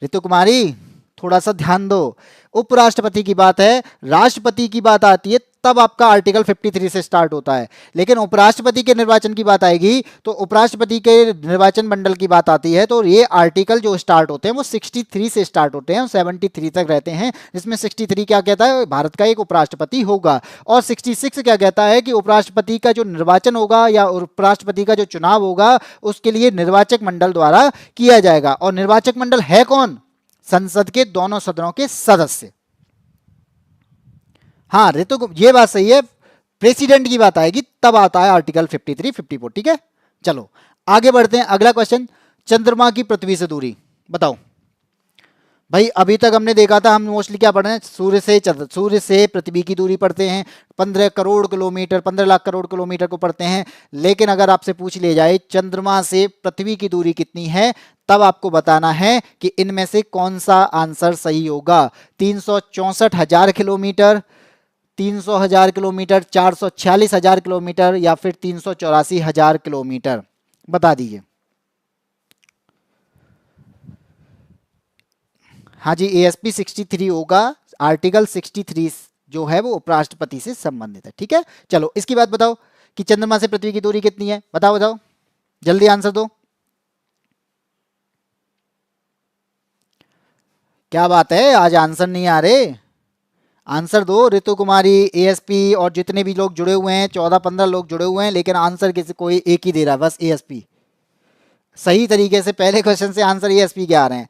ऋतु कुमारी थोड़ा सा ध्यान दो, उपराष्ट्रपति की बात है, राष्ट्रपति की बात आती है तब आपका आर्टिकल 53 से स्टार्ट होता है। लेकिन उपराष्ट्रपति के निर्वाचन की बात आएगी तो उपराष्ट्रपति के निर्वाचन मंडल की बात आती है, तो ये आर्टिकल जो स्टार्ट होते हैं वो 63 से स्टार्ट होते हैं और 73 तक रहते हैं। जिसमें 63 क्या कहता है? भारत का एक उपराष्ट्रपति होगा। और 66 क्या कहता है? कि उपराष्ट्रपति का जो निर्वाचन होगा या उपराष्ट्रपति का जो चुनाव होगा उसके लिए निर्वाचक मंडल द्वारा किया जाएगा। और निर्वाचक मंडल है कौन? संसद के दोनों सदनों के सदस्य। हाँ ऋतु, ये बात सही है, प्रेसिडेंट की बात आएगी तब आता है आर्टिकल 53, 54। ठीक है, चलो आगे बढ़ते हैं। अगला क्वेश्चन, चंद्रमा की पृथ्वी से दूरी बताओ। भाई अभी तक हमने देखा था, हम मोस्टली क्या पढ़ रहे हैं, सूर्य से पृथ्वी की दूरी पढ़ते हैं, 15 करोड़ किलोमीटर, 15 लाख करोड़ किलोमीटर को पढ़ते हैं। लेकिन अगर आपसे पूछ लिया जाए चंद्रमा से पृथ्वी की दूरी कितनी है, तब आपको बताना है कि इनमें से कौन सा आंसर सही होगा। 364,000 किलोमीटर, 300,000 किलोमीटर, 446,000 किलोमीटर या फिर 384,000 किलोमीटर, बता दीजिए। हाँ जी, ASP 63 होगा। आर्टिकल 63 जो है वो उपराष्ट्रपति से संबंधित है। ठीक है, चलो इसकी बात बताओ कि चंद्रमा से पृथ्वी की दूरी कितनी है, बताओ बताओ, जल्दी आंसर दो। क्या बात है, आज आंसर नहीं आ रहे, आंसर दो। ऋतु कुमारी, ASP और जितने भी लोग जुड़े हुए हैं, 14-15 लोग जुड़े हुए हैं, लेकिन आंसर किसी कोई एक ही दे रहा है, बस ASP। सही तरीके से पहले क्वेश्चन से आंसर ASP के आ रहे हैं।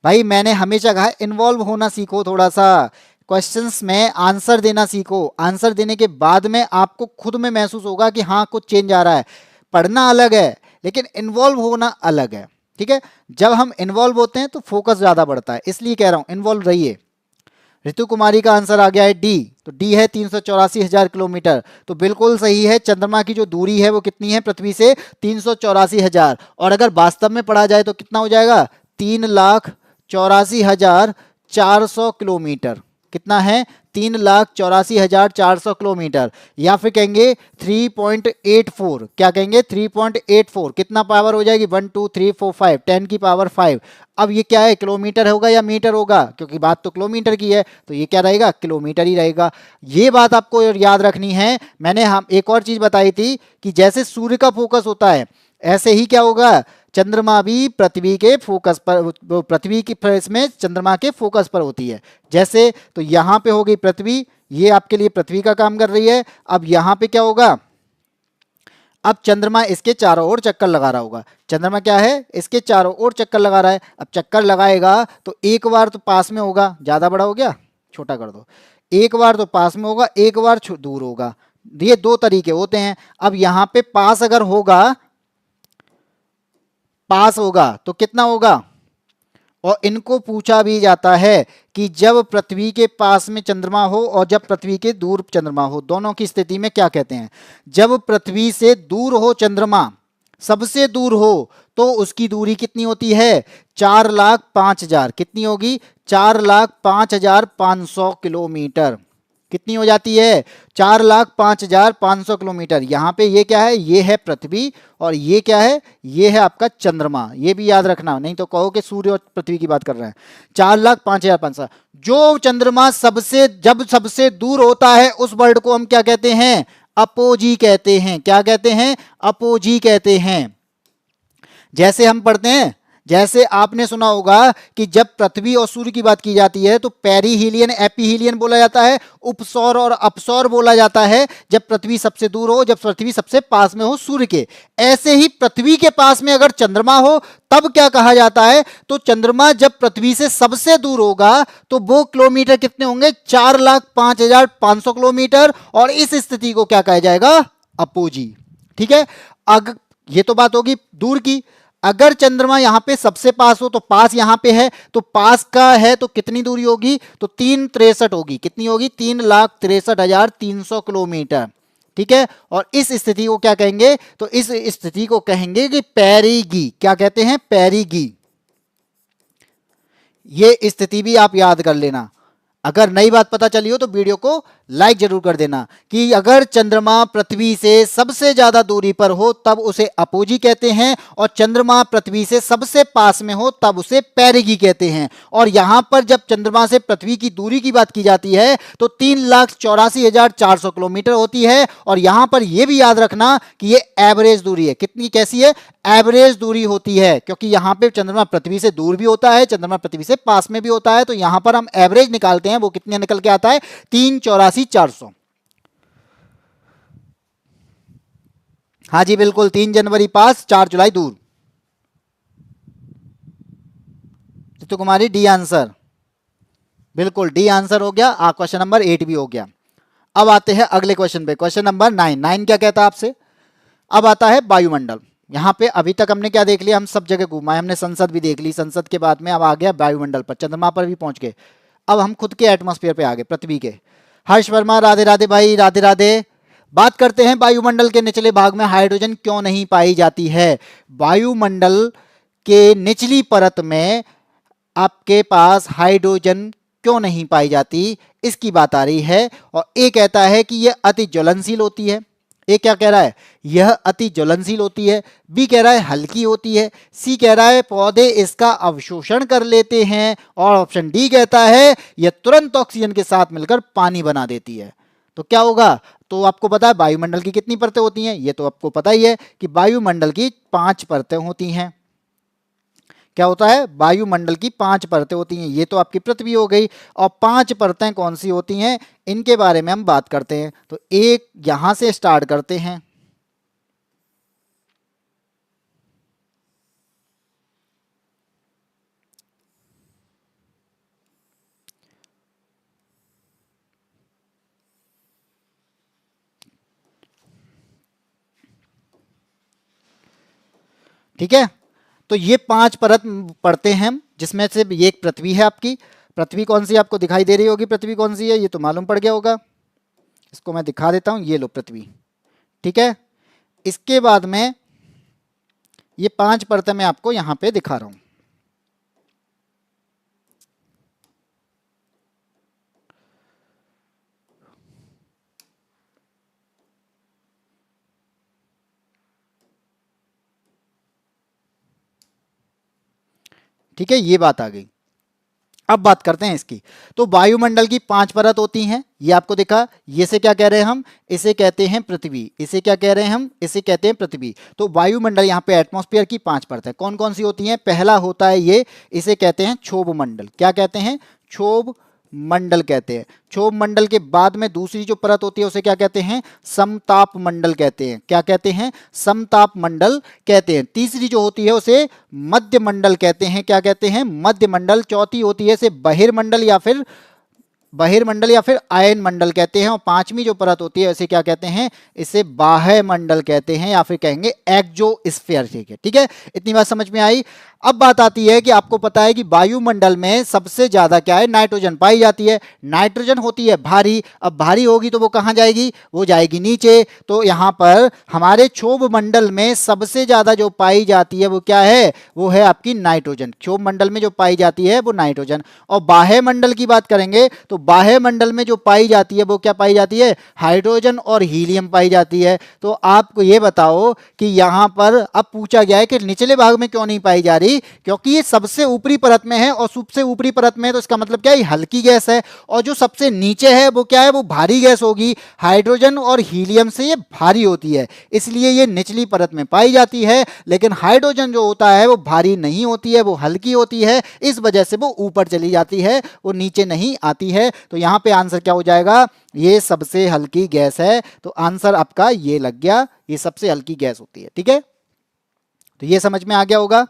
भाई मैंने हमेशा कहा इन्वॉल्व होना सीखो, थोड़ा सा क्वेश्चंस में आंसर देना सीखो। आंसर देने के बाद में आपको खुद में महसूस होगा कि हाँ कुछ चेंज आ रहा है। पढ़ना अलग है लेकिन इन्वॉल्व होना अलग है। ठीक है, जब हम इन्वॉल्व होते हैं तो फोकस ज़्यादा बढ़ता है, इसलिए कह रहा हूँ इन्वॉल्व रहिए। ऋतु कुमारी का आंसर आ गया है डी, तो डी है 384,000 किलोमीटर, तो बिल्कुल सही है। चंद्रमा की जो दूरी है वो कितनी है पृथ्वी से, 384,000, और अगर वास्तव में पढ़ा जाए तो कितना हो जाएगा, 3,84,400 किलोमीटर। कितना है, 3,84,400 किलोमीटर, या फिर कहेंगे 3.84, क्या कहेंगे 3.84, कितना पावर हो जाएगी, 1 2 3 4 5, 10 की पावर 5। अब ये क्या है, किलोमीटर होगा या मीटर होगा, क्योंकि बात तो किलोमीटर की है, तो ये क्या रहेगा, किलोमीटर ही रहेगा। ये बात आपको याद रखनी है। मैंने हम एक और चीज बताई थी कि जैसे सूर्य का फोकस होता है, ऐसे ही क्या होगा, चंद्रमा भी पृथ्वी के फोकस पर, पृथ्वी की इसमें चंद्रमा के फोकस पर होती है। जैसे तो यहां पे हो गई पृथ्वी, ये आपके लिए पृथ्वी का काम कर रही है। अब यहां पे क्या होगा, अब चंद्रमा इसके चारों ओर चक्कर लगा रहा होगा। चंद्रमा क्या है, इसके चारों ओर चक्कर लगा रहा है। अब चक्कर लगाएगा तो एक बार तो पास में होगा, ज्यादा बड़ा हो गया, छोटा कर दो, एक बार तो पास में होगा, एक बार दूर होगा। ये दो तरीके होते हैं। अब यहां पे पास अगर होगा, पास होगा तो कितना होगा, और इनको पूछा भी जाता है कि जब पृथ्वी के पास में चंद्रमा हो और जब पृथ्वी के दूर चंद्रमा हो, दोनों की स्थिति में क्या कहते हैं। जब पृथ्वी से दूर हो चंद्रमा, सबसे दूर हो, तो उसकी दूरी कितनी होती है, 4,05,000, कितनी होगी, 4,05,500 किलोमीटर। कितनी हो जाती है, 4,05,500 किलोमीटर। यहाँ पे ये क्या है, ये है पृथ्वी, और ये क्या है, ये है आपका चंद्रमा। ये भी याद रखना, नहीं तो कहो कि सूर्य और पृथ्वी की बात कर रहे हैं। 4,05,500, जो चंद्रमा सबसे जब सबसे दूर होता है उस वर्ड को हम क्या कहते हैं, अपोजी कहते हैं। क्या कहते हैं, अपोजी कहते हैं। जैसे हम पढ़ते हैं, जैसे आपने सुना होगा कि जब पृथ्वी और सूर्य की बात की जाती है तो पेरीहीलियन, एपीहीलियन बोला जाता है, उपसौर और अपसौर बोला जाता है, जब पृथ्वी सबसे दूर हो, जब पृथ्वी सबसे पास में हो सूर्य के। ऐसे ही पृथ्वी के पास में अगर चंद्रमा हो तब क्या कहा जाता है, तो चंद्रमा जब पृथ्वी से सबसे दूर होगा तो वो किलोमीटर कितने होंगे, 4,05,500 किलोमीटर, और इस स्थिति को क्या कहा जाएगा, अपोजी। ठीक है, ये तो बात होगी दूर की। अगर चंद्रमा यहां पे सबसे पास हो, तो पास यहां पे है, तो पास का है तो कितनी दूरी होगी, तो 363 होगी। कितनी होगी, 3,63,300 किलोमीटर। ठीक है, और इस स्थिति को क्या कहेंगे, तो इस स्थिति को कहेंगे कि पेरिगी। क्या कहते हैं, पेरिगी। ये स्थिति भी आप याद कर लेना। अगर नई बात पता चली हो तो वीडियो को लाइक जरूर कर देना कि अगर चंद्रमा पृथ्वी से सबसे ज्यादा दूरी पर हो तब उसे अपोजी कहते हैं, और चंद्रमा पृथ्वी से सबसे पास में हो तब उसे पेरिगी कहते हैं। और यहां पर जब चंद्रमा से पृथ्वी की दूरी की बात की जाती है तो 3,84,400 किलोमीटर होती है। और यहां पर यह भी याद रखना कि यह एवरेज दूरी है। कितनी, कैसी है, एवरेज दूरी होती है, क्योंकि यहां पे चंद्रमा पृथ्वी से दूर भी होता है, चंद्रमा पृथ्वी से पास में भी होता है, तो यहां पर हम एवरेज निकालते हैं, वो कितने निकल के आता है, 3,84,400। हाँ जी बिल्कुल, 3 जनवरी पास, 4 जुलाई दूर। तो कुमारी डी आंसर, बिल्कुल डी आंसर हो गया। क्वेश्चन नंबर 8 भी हो गया। अब आते हैं अगले क्वेश्चन पे, क्वेश्चन नंबर 9 क्या कहता है आपसे। अब आता है वायुमंडल। यहाँ पे अभी तक हमने क्या देख लिया, हम सब जगह घुमाए, हमने संसद भी देख ली, संसद के बाद में अब आ गया वायुमंडल पर, चंद्रमा पर भी पहुंच गए। अब हम खुद के एटमॉस्फेयर पे आ गए, पृथ्वी के। हर्ष वर्मा, राधे राधे भाई, राधे राधे। बात करते हैं वायुमंडल के निचले भाग में हाइड्रोजन क्यों नहीं पाई जाती है। वायुमंडल के निचली परत में आपके पास हाइड्रोजन क्यों नहीं पाई जाती, इसकी बात आ रही है। और ए कहता है कि यह अति ज्वलनशील होती है। ए क्या कह रहा है, यह अति ज्वलनशील होती है। बी कह रहा है हल्की होती है। सी कह रहा है पौधे इसका अवशोषण कर लेते हैं। और ऑप्शन डी कहता है यह तुरंत ऑक्सीजन के साथ मिलकर पानी बना देती है। तो क्या होगा, तो आपको पता है वायुमंडल की कितनी परतें होती हैं, ये तो आपको पता ही है कि वायुमंडल की 5 परतें होती हैं। क्या होता है, वायुमंडल की 5 परतें होती हैं। ये तो आपकी पृथ्वी हो गई। और 5 परतें कौन सी होती हैं, इनके बारे में हम बात करते हैं। तो एक यहां से स्टार्ट करते हैं। ठीक है, तो ये 5 परत पढ़ते हैं हम, जिसमें से ये एक पृथ्वी है आपकी। पृथ्वी कौन सी आपको दिखाई दे रही होगी, पृथ्वी कौन सी है ये तो मालूम पड़ गया होगा। इसको मैं दिखा देता हूं, ये लो पृथ्वी। ठीक है, इसके बाद में ये 5 परतें मैं आपको यहां पे दिखा रहा हूं। ठीक है, ये बात आ गई। अब बात करते हैं इसकी। तो वायुमंडल की 5 परत होती हैं, ये आपको दिखा। ये से क्या कह रहे हैं हम, इसे कहते हैं पृथ्वी। इसे क्या कह रहे हैं हम, इसे कहते हैं पृथ्वी। तो वायुमंडल यहाँ पे एटमॉस्फेयर की 5 परतें कौन कौन सी होती हैं। पहला होता है ये, इसे कहते हैं क्षोभ मंडल। क्या कहते हैं, क्षोभ मंडल कहते हैं। क्षोभ मंडल के बाद में दूसरी जो परत होती है उसे क्या कहते हैं, समताप मंडल कहते हैं। क्या कहते हैं, समताप मंडल कहते हैं। तीसरी जो होती है उसे मध्य मंडल कहते हैं। क्या कहते हैं, मध्य मंडल। चौथी होती है इसे बहिर्मंडल या फिर आयन मंडल कहते हैं। और 5वीं जो परत होती है इसे क्या कहते हैं, इसे बाह्य मंडल कहते हैं या फिर कहेंगे एक्सोस्फीयर। ठीक है, इतनी बात समझ में आई। अब बात आती है कि आपको पता है कि वायुमंडल में सबसे ज्यादा क्या है, नाइट्रोजन पाई जाती है। नाइट्रोजन होती है भारी। अब भारी होगी तो वो कहां जाएगी, वो जाएगी नीचे। तो यहां पर हमारे क्षोभ मंडल में सबसे ज्यादा जो पाई जाती है वो क्या है, वो है आपकी नाइट्रोजन। क्षोभ मंडल में जो पाई जाती है वो नाइट्रोजन। और बाह्य मंडल की बात करेंगे तो बाह्य मंडल में जो पाई जाती है वो क्या पाई जाती है, हाइड्रोजन और हीलियम पाई जाती है। तो आपको ये बताओ कि यहां पर अब पूछा गया है कि निचले भाग में क्यों नहीं पाई जा रही, क्योंकि ये सबसे ऊपरी परत में है। और सबसे ऊपरी परत में है तो इसका मतलब क्या है, हल्की गैस है। और जो सबसे नीचे है वो क्या है, वो भारी गैस होगी। हाइड्रोजन और हीलियम से ये भारी होती है, इसलिए ये निचली परत में पाई जाती है। लेकिन हाइड्रोजन जो होता है वो भारी नहीं होती है, वो हल्की होती है। इस वजह से वो ऊपर चली जाती है, वो नीचे नहीं आती है। तो यहां पे आंसर क्या हो जाएगा, ये सबसे हल्की गैस है। तो आंसर आपका ये लग गया, ये सबसे हल्की गैस होती है। ठीक है, तो ये समझ में आ गया होगा।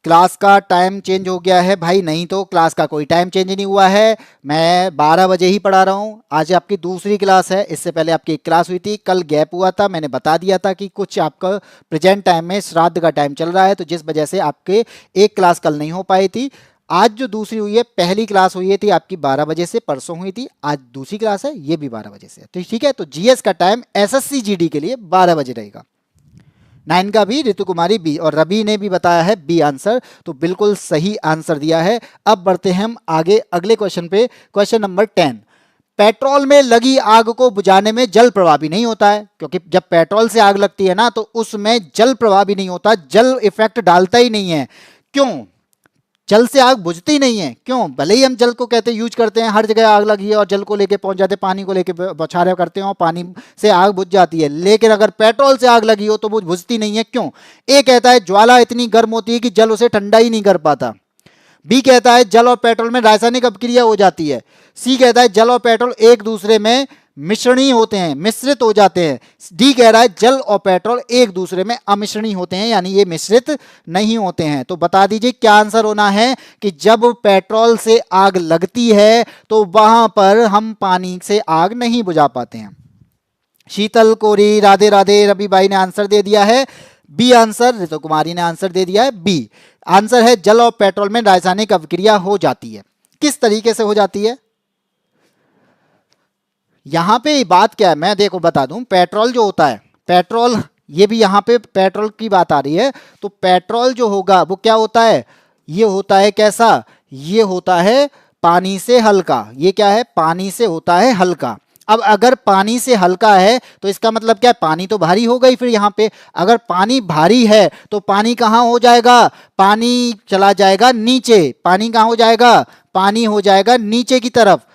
क्लास का टाइम चेंज हो गया है भाई, नहीं तो क्लास का कोई टाइम चेंज नहीं हुआ है। मैं 12 बजे ही पढ़ा रहा हूँ। आज आपकी दूसरी क्लास है, इससे पहले आपकी एक क्लास हुई थी, कल गैप हुआ था। मैंने बता दिया था कि कुछ आपका प्रेजेंट टाइम में श्राद्ध का टाइम चल रहा है, तो जिस वजह से आपके एक क्लास कल नहीं हो पाई थी। आज जो दूसरी हुई है, पहली क्लास हुई थी आपकी 12 बजे से, परसों हुई थी। आज दूसरी क्लास है, ये भी 12 बजे से। तो ठीक है, तो जीएस का टाइम एसएससी जीडी के लिए 12 बजे रहेगा। 9 का भी ऋतु कुमारी बी, और रवि ने भी बताया है बी आंसर, तो बिल्कुल सही आंसर दिया है। अब बढ़ते हैं हम आगे अगले क्वेश्चन पे, क्वेश्चन नंबर 10। पेट्रोल में लगी आग को बुझाने में जल प्रभावी नहीं होता है, क्योंकि जब पेट्रोल से आग लगती है ना तो उसमें जल प्रभावी नहीं होता, जल इफेक्ट डालता ही नहीं है। क्यों, जल से आग बुझती नहीं है, क्यों, भले ही हम जल को कहते यूज करते हैं, हर जगह आग लगी है और जल को लेके पहुंच जाते हैं, पानी को लेके बौछारें करते हैं और पानी से आग बुझ जाती है, लेकिन अगर पेट्रोल से आग लगी हो तो वो बुझती नहीं है। क्यों, ए कहता है ज्वाला इतनी गर्म होती है कि जल उसे ठंडा ही नहीं कर पाता। बी कहता है जल और पेट्रोल में रासायनिक अभिक्रिया हो जाती है। सी कहता है जल और पेट्रोल एक दूसरे में मिश्रणी होते हैं, मिश्रित हो जाते हैं। डी कह रहा है जल और पेट्रोल एक दूसरे में अमिश्रणी होते हैं, यानी ये मिश्रित नहीं होते हैं। तो बता दीजिए क्या आंसर होना है कि जब पेट्रोल से आग लगती है तो वहां पर हम पानी से आग नहीं बुझा पाते हैं। शीतल कोरी, राधे राधे, रवि भाई ने आंसर दे दिया है बी आंसर, ऋतु कुमारी ने आंसर दे दिया है बी। आंसर है जल और पेट्रोल में रासायनिक अभिक्रिया हो जाती है। किस तरीके से हो जाती है? यहां पे बात क्या है मैं देखो बता दूं। पेट्रोल जो होता है, पेट्रोल, ये भी यहां पे पेट्रोल की बात आ रही है, तो पेट्रोल जो होगा वो क्या होता है? ये होता है कैसा? ये होता है पानी से हल्का। ये क्या है? पानी से होता है हल्का। अब अगर पानी से हल्का है तो इसका मतलब क्या है? पानी तो भारी हो गई। फिर यहां पे अगर पानी भारी है तो पानी कहां हो जाएगा? पानी चला जाएगा नीचे। पानी कहां हो जाएगा? पानी हो जाएगा नीचे की तरफ,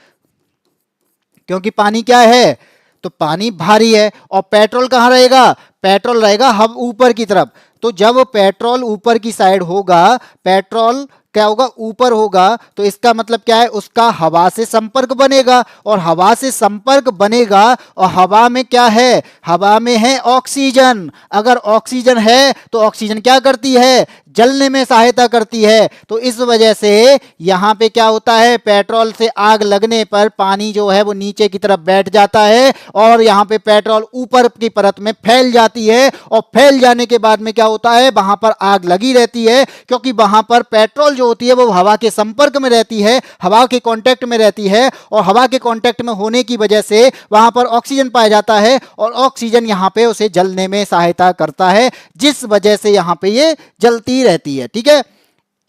क्योंकि पानी क्या है? तो पानी भारी है। और पेट्रोल कहां रहेगा? पेट्रोल रहेगा हम ऊपर की तरफ। तो जब पेट्रोल ऊपर की साइड होगा, पेट्रोल क्या होगा? ऊपर होगा, तो इसका मतलब क्या है? उसका हवा से संपर्क बनेगा, और हवा से संपर्क बनेगा, और हवा में क्या है? हवा में है ऑक्सीजन। अगर ऑक्सीजन है तो ऑक्सीजन क्या करती है? जलने में सहायता करती है। तो इस वजह से यहां पे क्या होता है? पेट्रोल से आग लगने पर पानी जो है वो नीचे की तरफ बैठ जाता है, और यहां पे पेट्रोल ऊपर की परत में फैल जाती है, और फैल जाने के बाद में क्या होता है? वहां पर आग लगी रहती है, क्योंकि वहां पर पेट्रोल जो होती है वो हवा के संपर्क में रहती है, हवा के कांटेक्ट में रहती है, और हवा के कांटेक्ट में होने की वजह से वहां पर ऑक्सीजन पाया जाता है, और ऑक्सीजन यहां पे उसे जलने में सहायता करता है, जिस वजह से यहां पे ये जलती रहती है। ठीक है।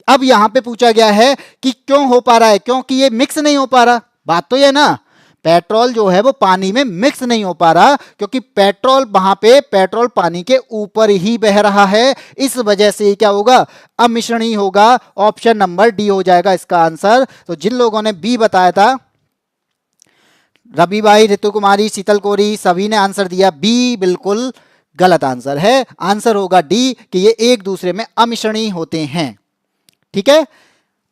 अब यहां पे पूछा गया है कि क्यों हो पा रहा है? क्योंकि ये मिक्स नहीं हो पा रहा। बात तो ये ना, पेट्रोल जो है वो पानी में मिक्स नहीं हो पा रहा, क्योंकि पेट्रोल वहां पे पेट्रोल पानी के ऊपर ही बह रहा है। इस वजह से क्या होगा? अमिश्रणी होगा। ऑप्शन नंबर डी हो जाएगा इसका आंसर। तो जिन लोगों ने बी बताया था, रवि भाई, ऋतु कुमारी, शीतल कोरी, सभी ने आंसर दिया बी, बिल्कुल गलत आंसर है। आंसर होगा डी कि ये एक दूसरे में अमिश्रणी होते हैं। ठीक है।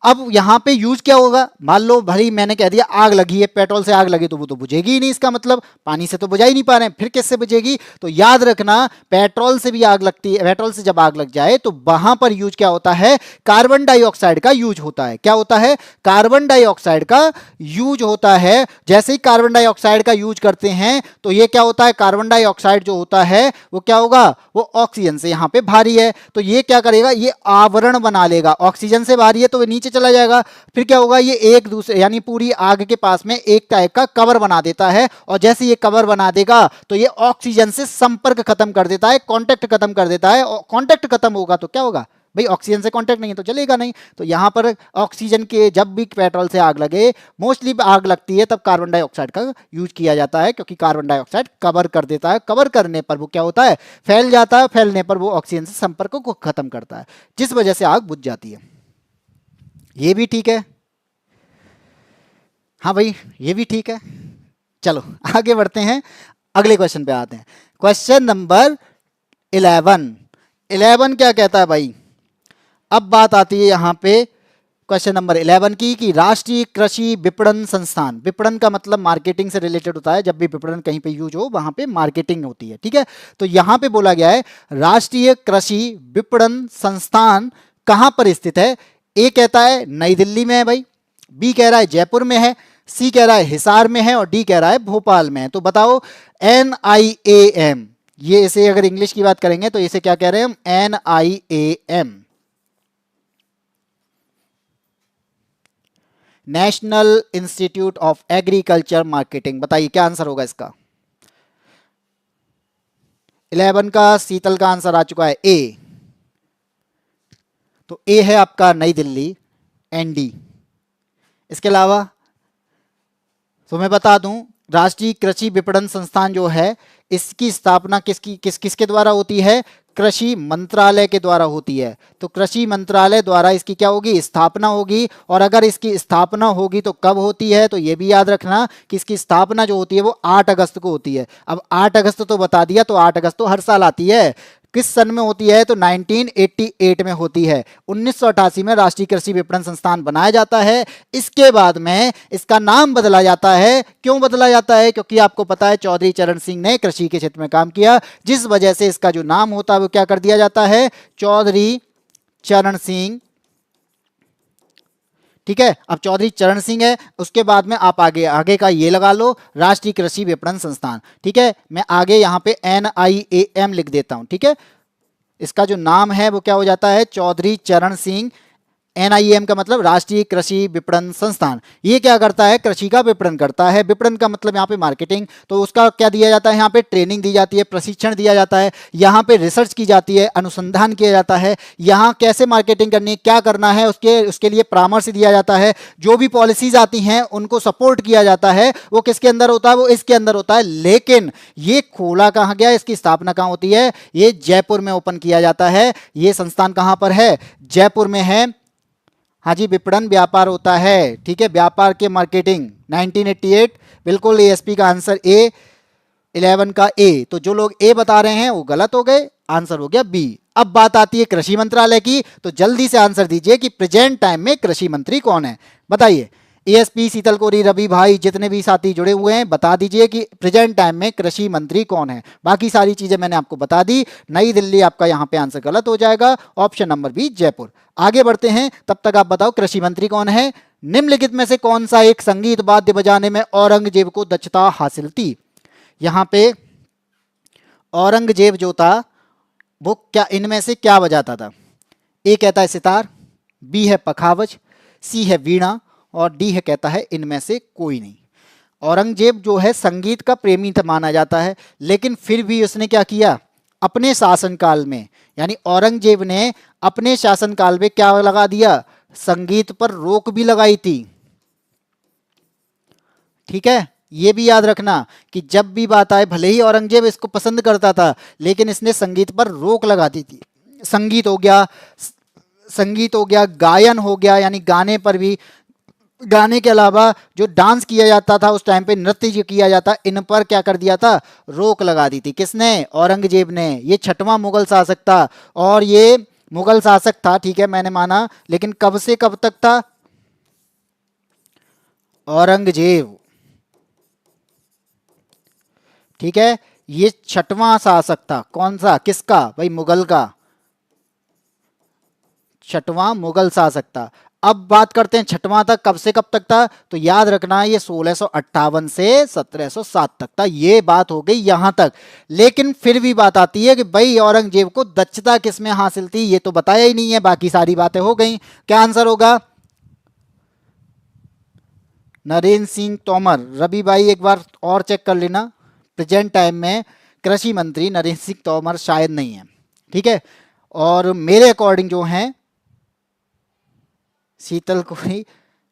अब यहां पे यूज क्या होगा? मान लो भाई मैंने कह दिया आग लगी है, पेट्रोल से आग लगी, तो वो तो बुझेगी ही नहीं। इसका मतलब पानी से तो बुझा ही नहीं पा रहे हैं, फिर किससे बुझेगी? तो याद रखना, पेट्रोल से भी आग लगती है। पेट्रोल से जब आग लग जाए तो वहां पर यूज क्या होता है? कार्बन डाइऑक्साइड का यूज होता है। क्या होता है? कार्बन डाइऑक्साइड का यूज होता है। जैसे ही कार्बन डाइऑक्साइड का यूज करते हैं तो ये क्या होता है? कार्बन डाइऑक्साइड जो होता है वो क्या होगा? वो ऑक्सीजन से यहां पे भारी है, तो ये क्या करेगा? ये आवरण बना लेगा। ऑक्सीजन से भारी है तो वो नीचे चला जाएगा। फिर क्या होगा? ये एक दूसरे यानी पूरी आग के पास में एक टाइप का कवर बना देता है, और जैसे ये कवर बना देगा तो ये ऑक्सीजन से संपर्क खत्म कर देता है, कांटेक्ट खत्म कर देता है। और कांटेक्ट खत्म होगा तो क्या होगा भाई? ऑक्सीजन से कांटेक्ट नहीं है तो जलेगा नहीं। तो यहां पर ऑक्सीजन के जब भी पेट्रोल से आग लगे, मोस्टली आग लगती है तब कार्बन डाइऑक्साइड का यूज किया जाता है, क्योंकि कार्बन डाइऑक्साइड कवर कर देता है। कवर करने पर वो क्या होता है? फैल जाता है। फैलने पर वो ऑक्सीजन से संपर्क को खत्म करता है, जिस वजह से आग बुझ जाती है। ये भी ठीक है। हाँ भाई, ये भी ठीक है। चलो आगे बढ़ते हैं, अगले क्वेश्चन पे आते हैं। Question number 11। 11 क्या कहता है भाई? अब बात आती है यहां पे क्वेश्चन नंबर 11 की कि राष्ट्रीय कृषि विपणन संस्थान। विपणन का मतलब मार्केटिंग से रिलेटेड होता है। जब भी विपणन कहीं पे यूज हो वहां पे मार्केटिंग होती है। ठीक है। तो यहां पे बोला गया है राष्ट्रीय कृषि विपणन संस्थान कहां पर स्थित है? ए कहता है नई दिल्ली में है भाई, बी कह रहा है जयपुर में है, सी कह रहा है हिसार में है, और डी कह रहा है भोपाल में है। तो बताओ NIAM, ये इसे अगर इंग्लिश की बात करेंगे तो इसे क्या कह रहे हैं हम? NIAM, national institute of agriculture marketing. बताइए क्या आंसर होगा इसका? 11 का शीतल का आंसर आ चुका है ए। तो ए है आपका नई दिल्ली, ND। इसके अलावा तो मैं बता दूं, राष्ट्रीय कृषि विपणन संस्थान जो है इसकी स्थापना किसके द्वारा होती है? कृषि मंत्रालय के द्वारा होती है। तो कृषि मंत्रालय द्वारा इसकी क्या होगी? स्थापना होगी। और अगर इसकी स्थापना होगी तो कब होती है? तो ये भी याद रखना कि इसकी स्थापना जो होती है वो 8 अगस्त को होती है। अब 8 अगस्त तो बता दिया, तो 8 अगस्त तो हर साल आती है। किस सन में होती है? तो 1988 में होती है। 1988 में राष्ट्रीय कृषि विपणन संस्थान बनाया जाता है। इसके बाद में इसका नाम बदला जाता है। क्यों बदला जाता है? क्योंकि आपको पता है चौधरी चरण सिंह ने कृषि के क्षेत्र में काम किया, जिस वजह से इसका जो नाम होता है वो क्या कर दिया जाता है? चौधरी चरण सिंह। ठीक है, अब चौधरी चरण सिंह है, उसके बाद में आप आगे आगे का ये लगा लो, राष्ट्रीय कृषि विपणन संस्थान। ठीक है, मैं आगे यहाँ पे NIAM लिख देता हूं। ठीक है, इसका जो नाम है वो क्या हो जाता है? चौधरी चरण सिंह। NIAM का मतलब राष्ट्रीय कृषि विपणन संस्थान। ये क्या करता है? कृषि का विपणन करता है। विपणन का मतलब यहाँ पे मार्केटिंग, तो उसका क्या दिया जाता है? यहाँ पे ट्रेनिंग दी जाती है, प्रशिक्षण दिया जाता है, यहाँ पे रिसर्च की जाती है, अनुसंधान किया जाता है, यहाँ कैसे मार्केटिंग करनी है, क्या करना है, उसके लिए परामर्श दिया जाता है। जो भी पॉलिसीज आती हैं उनको सपोर्ट किया जाता है। वो किसके अंदर होता है? वो इसके अंदर होता है। लेकिन ये खोला कहाँ गया? इसकी स्थापना कहाँ होती है? ये जयपुर में ओपन किया जाता है। ये संस्थान कहाँ पर है? जयपुर में है। हाँ जी, विपणन व्यापार होता है। ठीक है, व्यापार के मार्केटिंग 1988। बिल्कुल, ASP का आंसर ए, 11 का ए। तो जो लोग ए बता रहे हैं वो गलत हो गए, आंसर हो गया बी। अब बात आती है कृषि मंत्रालय की, तो जल्दी से आंसर दीजिए कि प्रेजेंट टाइम में कृषि मंत्री कौन है? बताइए। ASP, शीतल कोरी, रवि भाई, जितने भी साथी जुड़े हुए हैं, बता दीजिए कि प्रेजेंट टाइम में कृषि मंत्री कौन है। बाकी सारी चीजें मैंने आपको बता दी। नई दिल्ली आपका यहाँ पे आंसर गलत हो जाएगा। Option number B Jaipur. आगे बढ़ते हैं, तब तक आप बताओ कृषि मंत्री कौन है? निम्नलिखित में से कौन सा एक संगीत वाद्य बजाने में औरंगजेब को दक्षता हासिल थी? यहां पे औरंगजेब जो था वो क्या इनमें से क्या बजाता था? ए कहता है सितार, बी है पखावज, सी है वीणा, और डी है कहता है इनमें से कोई नहीं। औरंगजेब जो है संगीत का प्रेमी था माना जाता है, लेकिन फिर भी उसने क्या किया? अपने शासनकाल में, यानी औरंगजेब ने अपने शासनकाल में क्या लगा दिया? संगीत पर रोक भी लगाई थी। ठीक है, ये भी याद रखना कि जब भी बात आए, भले ही औरंगजेब इसको पसंद करता था, लेकिन इसने संगीत पर रोक लगा दी थी। संगीत हो गया, संगीत हो गया, गायन हो गया, यानी गाने पर भी, गाने के अलावा जो डांस किया जाता था उस टाइम पे, नृत्य जो किया जाता, इन पर क्या कर दिया था? रोक लगा दी थी। किसने? औरंगजेब ने। ये छठवां मुगल शासक था, और ये मुगल शासक था, ठीक है, मैंने माना, लेकिन कब से कब तक था? औरंगजेब। ठीक है, ये छठवां शासक था। कौन सा? किसका? भाई मुगल का। छठवां मुगल शासक था। अब बात करते हैं छठवां तक कब से कब तक था, तो याद रखना ये 1658 से 1707 तक था। ये बात हो गई यहां तक। लेकिन फिर भी बात आती है कि भाई औरंगजेब को दक्षता किसमें हासिल थी? ये तो बताया ही नहीं है, बाकी सारी बातें हो गई। क्या आंसर होगा? नरेंद्र सिंह तोमर। रवि भाई एक बार और चेक कर लेना, प्रेजेंट टाइम में कृषि मंत्री नरेंद्र सिंह तोमर शायद नहीं है। ठीक है, और मेरे अकॉर्डिंग जो है शीतल कोरी,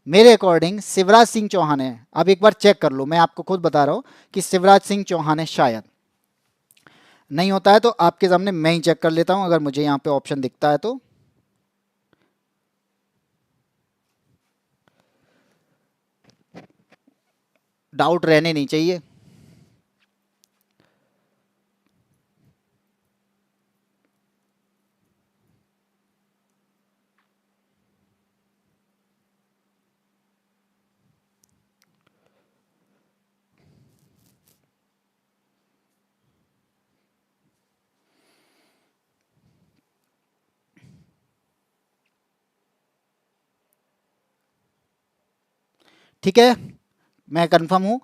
मेरे अकॉर्डिंग शिवराज सिंह चौहान है। अब एक बार चेक कर लो, मैं आपको खुद बता रहा हूं कि शिवराज सिंह चौहान है। शायद नहीं होता है तो आपके सामने मैं ही चेक कर लेता हूं, अगर मुझे यहां पे ऑप्शन दिखता है तो। डाउट रहने नहीं चाहिए। ठीक है, मैं कंफर्म हूं।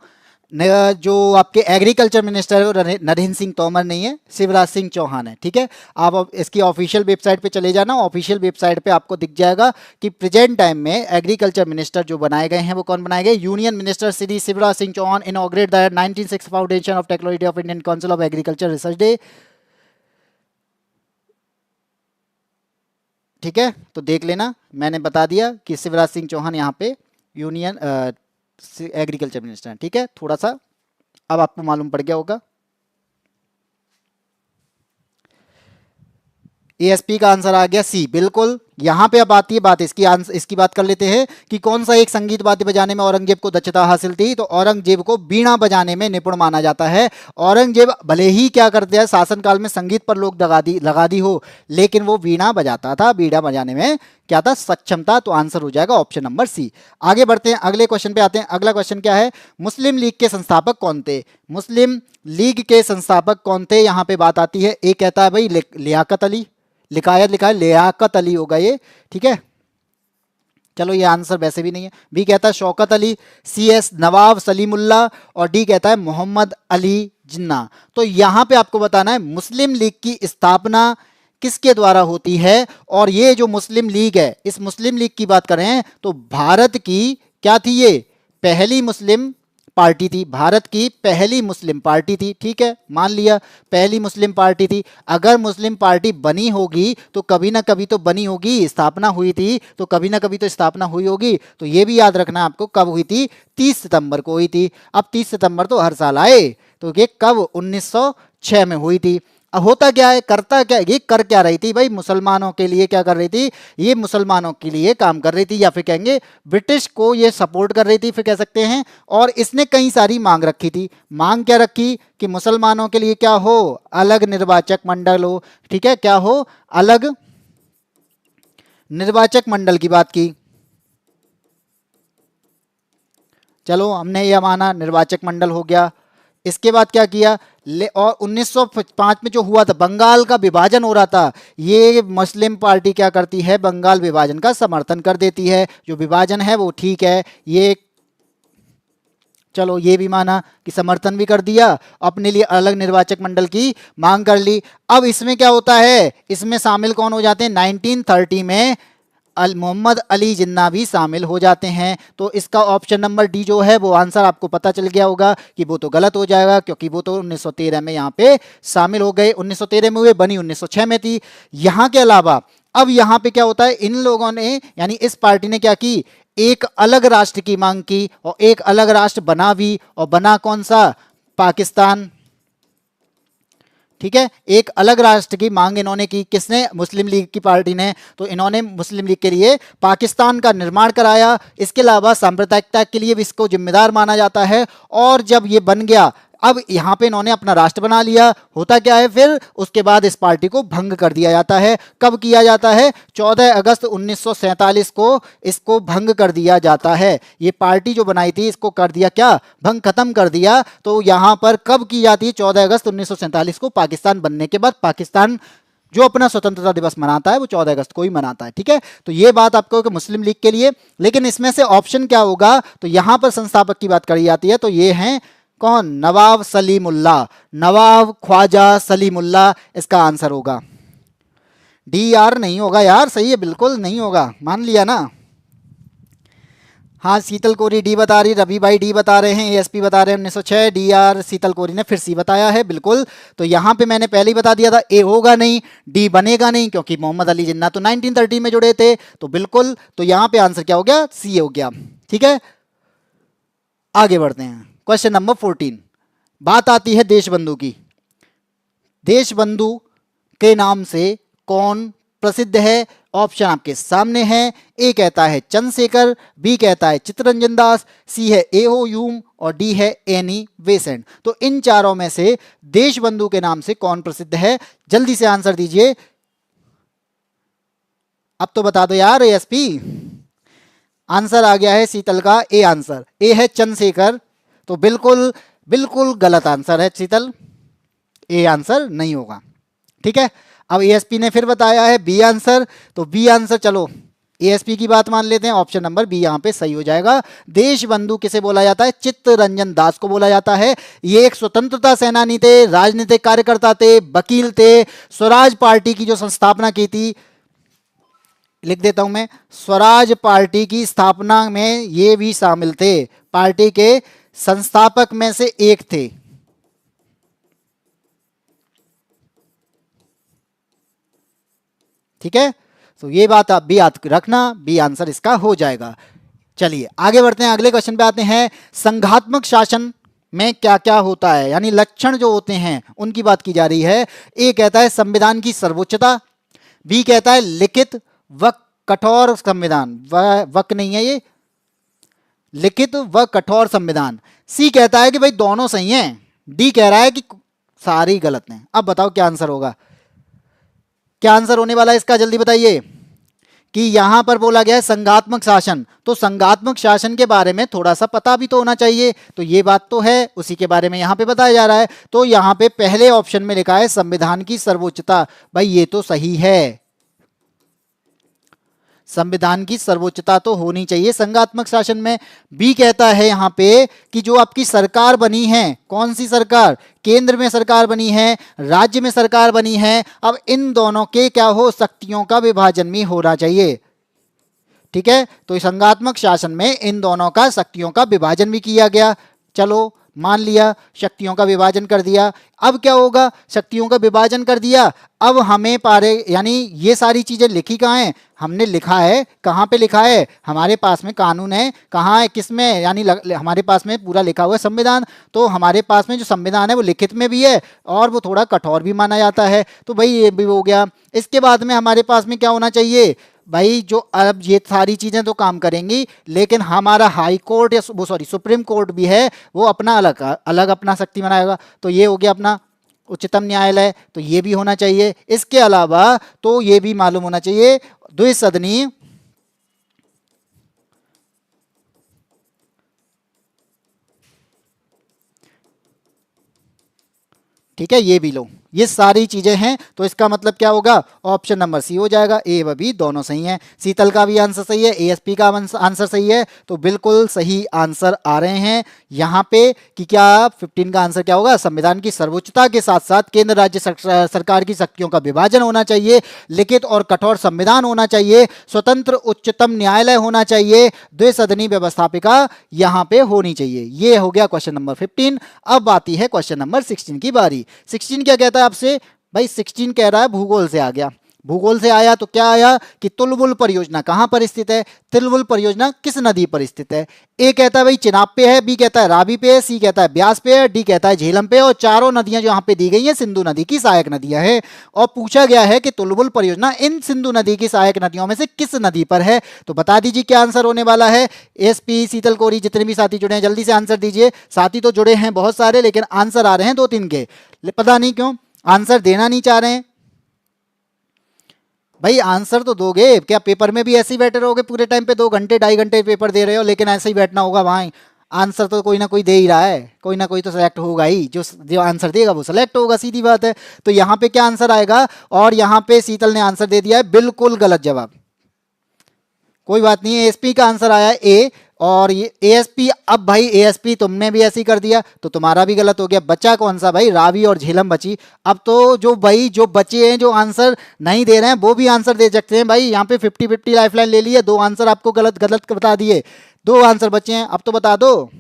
जो आपके एग्रीकल्चर मिनिस्टर है वो नरेंद्र सिंह तोमर नहीं है, शिवराज सिंह चौहान है। ठीक है, आप अब इसकी ऑफिशियल वेबसाइट पे चले जाना। ऑफिशियल वेबसाइट पे आपको दिख जाएगा कि प्रेजेंट टाइम में एग्रीकल्चर मिनिस्टर जो बनाए गए हैं वो कौन बनाए गए? Union minister Shri Shivraj Singh Chauhan inaugurate the 1906 foundation of technology of Indian council of agriculture research day. ठीक है, तो देख लेना, मैंने बता दिया कि शिवराज सिंह चौहान यहाँ पे यूनियन एग्रीकल्चर मिनिस्टर हैं। ठीक है, थोड़ा सा अब आपको मालूम पड़ गया होगा। ASP का आंसर आ गया सी। बिल्कुल, यहाँ पे अब आती है बात इसकी बात कर लेते हैं कि कौन सा एक संगीत वाद्य बजाने में औरंगजेब को दक्षता हासिल थी। तो औरंगजेब को बीणा बजाने में निपुण माना जाता है। औरंगजेब भले ही क्या करते हैं, शासन काल में संगीत पर लोग लगा दी हो, लेकिन वो बीणा बजाता था, बीणा बजाने में क्या था, सक्षम था। तो आंसर हो जाएगा ऑप्शन नंबर सी। आगे बढ़ते हैं, अगले क्वेश्चन पे आते हैं। अगला क्वेश्चन क्या है, मुस्लिम लीग के संस्थापक कौन थे। मुस्लिम लीग के संस्थापक कौन थे, यहां पे बात आती है। ए कहता है भाई लियाकत अली, लिकायत लिखा है लियाकत अली होगा ये, ठीक है। चलो ये आंसर वैसे भी नहीं है। बी कहता है शौकत अली, सी एस नवाब सलीमुल्लाह, और डी कहता है मोहम्मद अली जिन्ना। तो यहां पे आपको बताना है मुस्लिम लीग की स्थापना किसके द्वारा होती है। और ये जो मुस्लिम लीग है, इस मुस्लिम लीग की बात करें तो भारत की क्या थी, ये पहली मुस्लिम पार्टी थी, भारत की पहली मुस्लिम पार्टी थी, ठीक है, मान लिया पहली मुस्लिम पार्टी थी। अगर मुस्लिम पार्टी बनी होगी तो कभी ना कभी तो बनी होगी, स्थापना हुई थी तो कभी ना कभी तो स्थापना हुई होगी। तो ये भी याद रखना आपको, कब हुई थी, 30 सितंबर को हुई थी। अब 30 सितंबर तो हर साल आए, तो ये कब, 1906 में हुई थी। अब होता क्या है, करता क्या, ये कर क्या रही थी भाई, मुसलमानों के लिए क्या कर रही थी, ये मुसलमानों के लिए काम कर रही थी, या फिर कहेंगे ब्रिटिश को ये सपोर्ट कर रही थी, फिर कह सकते हैं। और इसने कई सारी मांग रखी थी। मांग क्या रखी कि मुसलमानों के लिए क्या हो, अलग निर्वाचक मंडल हो, ठीक है, क्या हो, अलग निर्वाचक मंडल की बात की। चलो हमने यह माना निर्वाचक मंडल हो गया। इसके बाद क्या किया, और 1905 में जो हुआ था, बंगाल का विभाजन हो रहा था, ये मुस्लिम पार्टी क्या करती है, बंगाल विभाजन का समर्थन कर देती है। जो विभाजन है वो ठीक है, ये चलो ये भी माना कि समर्थन भी कर दिया, अपने लिए अलग निर्वाचक मंडल की मांग कर ली। अब इसमें क्या होता है, इसमें शामिल कौन हो जाते हैं, 1930 में मोहम्मद अली जिन्ना भी शामिल हो जाते हैं। तो इसका ऑप्शन नंबर डी जो है वो आंसर आपको पता चल गया होगा कि वो तो गलत हो जाएगा, क्योंकि वो तो 1913 में यहाँ पे शामिल हो गए। 1913 में हुए, बनी 1906 में थी। यहाँ के अलावा अब यहाँ पे क्या होता है, इन लोगों ने यानी इस पार्टी ने क्या की, एक अलग राष्ट्र की मांग की और एक अलग राष्ट्र बना भी, और बना कौन सा, पाकिस्तान, ठीक है। एक अलग राष्ट्र की मांग इन्होंने की, किसने, मुस्लिम लीग की पार्टी ने। तो इन्होंने मुस्लिम लीग के लिए पाकिस्तान का निर्माण कराया। इसके अलावा सांप्रदायिकता के लिए भी इसको जिम्मेदार माना जाता है। और जब ये बन गया, अब यहाँ पे इन्होंने अपना राष्ट्र बना लिया। होता क्या है फिर, उसके बाद इस पार्टी को भंग कर दिया जाता है। कब किया जाता है, 14 अगस्त 1947 को इसको भंग कर दिया जाता है। ये पार्टी जो बनाई थी इसको कर दिया क्या, भंग, खत्म कर दिया। तो यहाँ पर कब की जाती है, 14 अगस्त 1947 को, पाकिस्तान बनने के बाद। पाकिस्तान जो अपना स्वतंत्रता दिवस मनाता है वो 14 अगस्त को ही मनाता है, ठीक है। तो ये बात आपको कि मुस्लिम लीग के लिए। लेकिन इसमें से ऑप्शन क्या होगा, तो यहां पर संस्थापक की बात करी जाती है, तो ये हैं कौन, नवाब सलीमुल्लाह, नवाब ख्वाजा सलीमुल्लाह इसका आंसर होगा। डी आर नहीं होगा यार, सही है, बिल्कुल नहीं होगा, मान लिया ना। हाँ शीतल कोरी डी बता रही, रवि भाई डी बता रहे हैं, एएसपी बता रहे हैं 1906, डी आर शीतल कोरी ने फिर सी बताया है, बिल्कुल। तो यहाँ पे मैंने पहले ही बता दिया था, ए होगा नहीं, डी बनेगा नहीं, क्योंकि मोहम्मद अली जिन्ना तो 1930 में जुड़े थे, तो बिल्कुल। तो यहाँ पे आंसर क्या हो गया, सी हो गया, ठीक है। आगे बढ़ते हैं, क्वेश्चन नंबर 14। बात आती है देशबंधु की। देशबंधु के नाम से कौन प्रसिद्ध है, ऑप्शन आपके सामने है। ए कहता है चंद्रशेखर, बी कहता है चित्तरंजन दास, सी है एहो ह्यूम, और डी है एनी बेसेंट। तो इन चारों में से देशबंधु के नाम से कौन प्रसिद्ध है, जल्दी से आंसर दीजिए। अब तो बता दो यार एएसपी। आंसर आ गया है शीतल का, ए आंसर, ए है चंद्रशेखर। तो बिल्कुल बिल्कुल गलत आंसर है शीतल, ए आंसर नहीं होगा, ठीक है। अब एएसपी ने फिर बताया है बी आंसर, तो बी आंसर, चलो एएसपी की बात मान लेते हैं, ऑप्शन नंबर बी यहां पे सही हो जाएगा। देशबंधु किसे बोला जाता है, चित्तरंजन दास को बोला जाता है। ये एक स्वतंत्रता सेनानी थे, राजनीतिक कार्यकर्ता थे, वकील थे। स्वराज पार्टी की जो संस्थापना की थी, लिख देता हूं मैं, स्वराज पार्टी की स्थापना में ये भी शामिल थे, पार्टी के संस्थापक में से एक थे, ठीक है। तो ये बात आप भी याद रखना, बी आंसर इसका हो जाएगा। चलिए आगे बढ़ते हैं, अगले क्वेश्चन पे आते हैं। संघात्मक शासन में क्या क्या होता है, यानी लक्षण जो होते हैं उनकी बात की जा रही है। ए कहता है संविधान की सर्वोच्चता, बी कहता है लिखित, कठोर संविधान, वक नहीं है ये, लिखित व कठोर संविधान। सी कहता है कि भाई दोनों सही हैं, डी कह रहा है कि सारी गलत हैं। अब बताओ क्या आंसर होगा, क्या आंसर होने वाला है इसका, जल्दी बताइए। कि यहां पर बोला गया है संघात्मक शासन, तो संघात्मक शासन के बारे में थोड़ा सा पता भी तो होना चाहिए, तो ये बात तो है, उसी के बारे में यहां पे बताया जा रहा है। तो यहां पे पहले ऑप्शन में लिखा है संविधान की सर्वोच्चता, भाई ये तो सही है, संविधान की सर्वोच्चता तो होनी चाहिए संघात्मक शासन में। बी कहता है यहां पे कि जो आपकी सरकार बनी है, कौन सी सरकार, केंद्र में सरकार बनी है, राज्य में सरकार बनी है, अब इन दोनों के क्या हो, शक्तियों का विभाजन भी होना चाहिए। ठीक है, तो संघात्मक शासन में इन दोनों का शक्तियों का विभाजन भी किया गया। चलो मान लिया, शक्तियों का विभाजन कर दिया। अब क्या होगा, शक्तियों का विभाजन कर दिया, अब हमें पारे यानी ये सारी चीजें लिखी कहाँ हैं, हमने लिखा है, कहाँ पे लिखा है, हमारे पास में कानून है, कहाँ है, किस में, यानी हमारे पास में पूरा लिखा हुआ है संविधान। तो हमारे पास में जो संविधान है वो लिखित में भी है और वो थोड़ा कठोर भी माना जाता है, तो भाई ये भी हो गया। इसके बाद में हमारे पास में क्या होना चाहिए भाई, जो अब ये सारी चीजें तो काम करेंगी, लेकिन हमारा हाई कोर्ट या वो सॉरी सुप्रीम कोर्ट भी है, वो अपना अलग अलग अपना शक्ति बनाएगा। तो ये हो गया अपना उच्चतम न्यायालय, तो ये भी होना चाहिए। इसके अलावा तो ये भी मालूम होना चाहिए द्विसदनी ठीक है, ये भी लो, ये सारी चीजें हैं। तो इसका मतलब क्या होगा, ऑप्शन नंबर सी हो जाएगा, ए व बी दोनों सही हैं। शीतल का भी आंसर सही है, एएसपी का आंसर सही है, तो बिल्कुल सही आंसर आ रहे हैं यहाँ पे कि क्या 15 का आंसर क्या होगा, संविधान की सर्वोच्चता के साथ साथ केंद्र राज्य सरकार की शक्तियों का विभाजन होना चाहिए, लिखित और कठोर संविधान होना चाहिए, स्वतंत्र उच्चतम न्यायालय होना चाहिए, द्विसदनी व्यवस्थापिका यहाँ पे होनी चाहिए। ये हो गया क्वेश्चन नंबर 15। अब आती है क्वेश्चन नंबर 16 की बारी। 16 क्या कहता है आपसे, भाई 16 कह रहा है भूगोल से आ गया, भूगोल से आया तो क्या आया कि तुलबुल परियोजना कहां पर स्थित है, तुलबुल परियोजना किस नदी पर स्थित है। ए कहता है भाई चिनाब पे है, बी कहता है रावी पे है, सी कहता है ब्यास पे है, डी कहता है झेलम पे, और चारों नदियां जो यहाँ पे दी गई हैं सिंधु नदी की सहायक नदियां हैं। और पूछा गया है कि तुलबुल परियोजना इन सिंधु नदी की सहायक नदियों में से किस नदी पर है। तो बता दीजिए क्या आंसर होने वाला है। एसपी शीतल कोरी जितने भी साथी जुड़े हैं जल्दी से आंसर दीजिए। साथी तो जुड़े हैं बहुत सारे, लेकिन आंसर आ रहे हैं 2-3 के, पता नहीं क्यों आंसर देना नहीं चाह रहे हैं। भाई आंसर तो दोगे, क्या पेपर में भी ऐसे ही बैठे रहोगे पूरे टाइम पे, 2 घंटे 2.5 घंटे पेपर दे रहे हो, लेकिन ऐसे ही बैठना होगा वहां। आंसर तो कोई ना कोई दे ही रहा है, कोई ना कोई तो सेलेक्ट होगा ही, जो आंसर देगा वो सेलेक्ट होगा, सीधी बात है। तो यहाँ पे क्या आंसर आएगा, और यहाँ पे शीतल ने आंसर दे दिया है बिल्कुल गलत जवाब। कोई बात नहीं है, एएसपी का आंसर आया ए, और ये एएसपी, अब भाई एएसपी तुमने भी ऐसे ही कर दिया तो तुम्हारा भी गलत हो गया। बचा कौन सा भाई, रावी और झेलम बची। अब तो जो भाई जो बचे हैं जो आंसर नहीं दे रहे हैं वो भी आंसर दे सकते हैं भाई। यहाँ पे 50-50 लाइफलाइन ले ली है, 2 आंसर आपको गलत गलत बता दिए, 2 आंसर बचे हैं, अब तो बता दो,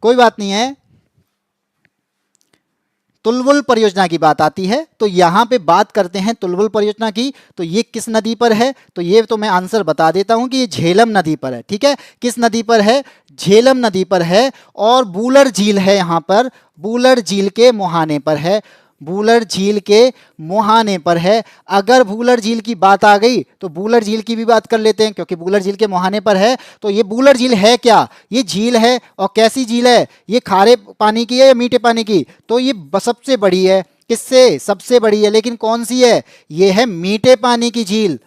कोई बात नहीं है। तुलबुल परियोजना की बात आती है तो यहां पे बात करते हैं तुलबुल परियोजना की। तो ये किस नदी पर है, तो ये तो मैं आंसर बता देता हूं कि ये झेलम नदी पर है। ठीक है, किस नदी पर है, झेलम नदी पर है, और बूलर झील है यहाँ पर, बूलर झील के मुहाने पर है, बूलर झील के मुहाने पर है। अगर बूलर झील की बात आ गई तो बूलर झील की भी बात कर लेते हैं, क्योंकि बूलर झील के मुहाने पर है। तो ये बूलर झील है क्या, ये झील है, और कैसी झील है, ये खारे पानी की है या मीठे पानी की, तो ये सबसे बड़ी है, किससे सबसे बड़ी है, लेकिन कौन सी है, ये है मीठे पानी की झील।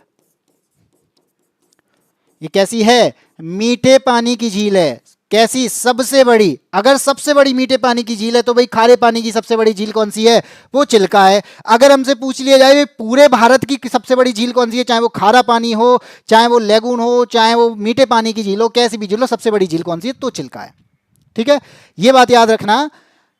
ये कैसी है, मीठे पानी की झील है, कैसी, सबसे बड़ी। अगर सबसे बड़ी मीठे पानी की झील है तो भाई खारे पानी की सबसे बड़ी झील कौन सी है, वो चिल्का है। अगर हमसे पूछ लिया जाए पूरे भारत की सबसे बड़ी झील कौन सी है, चाहे वो खारा पानी हो, चाहे वो लेगून हो, चाहे वो मीठे पानी की झील हो, कैसी भी झील हो, सबसे बड़ी झील कौन सी है, तो चिल्का है। ठीक है, ये बात याद रखना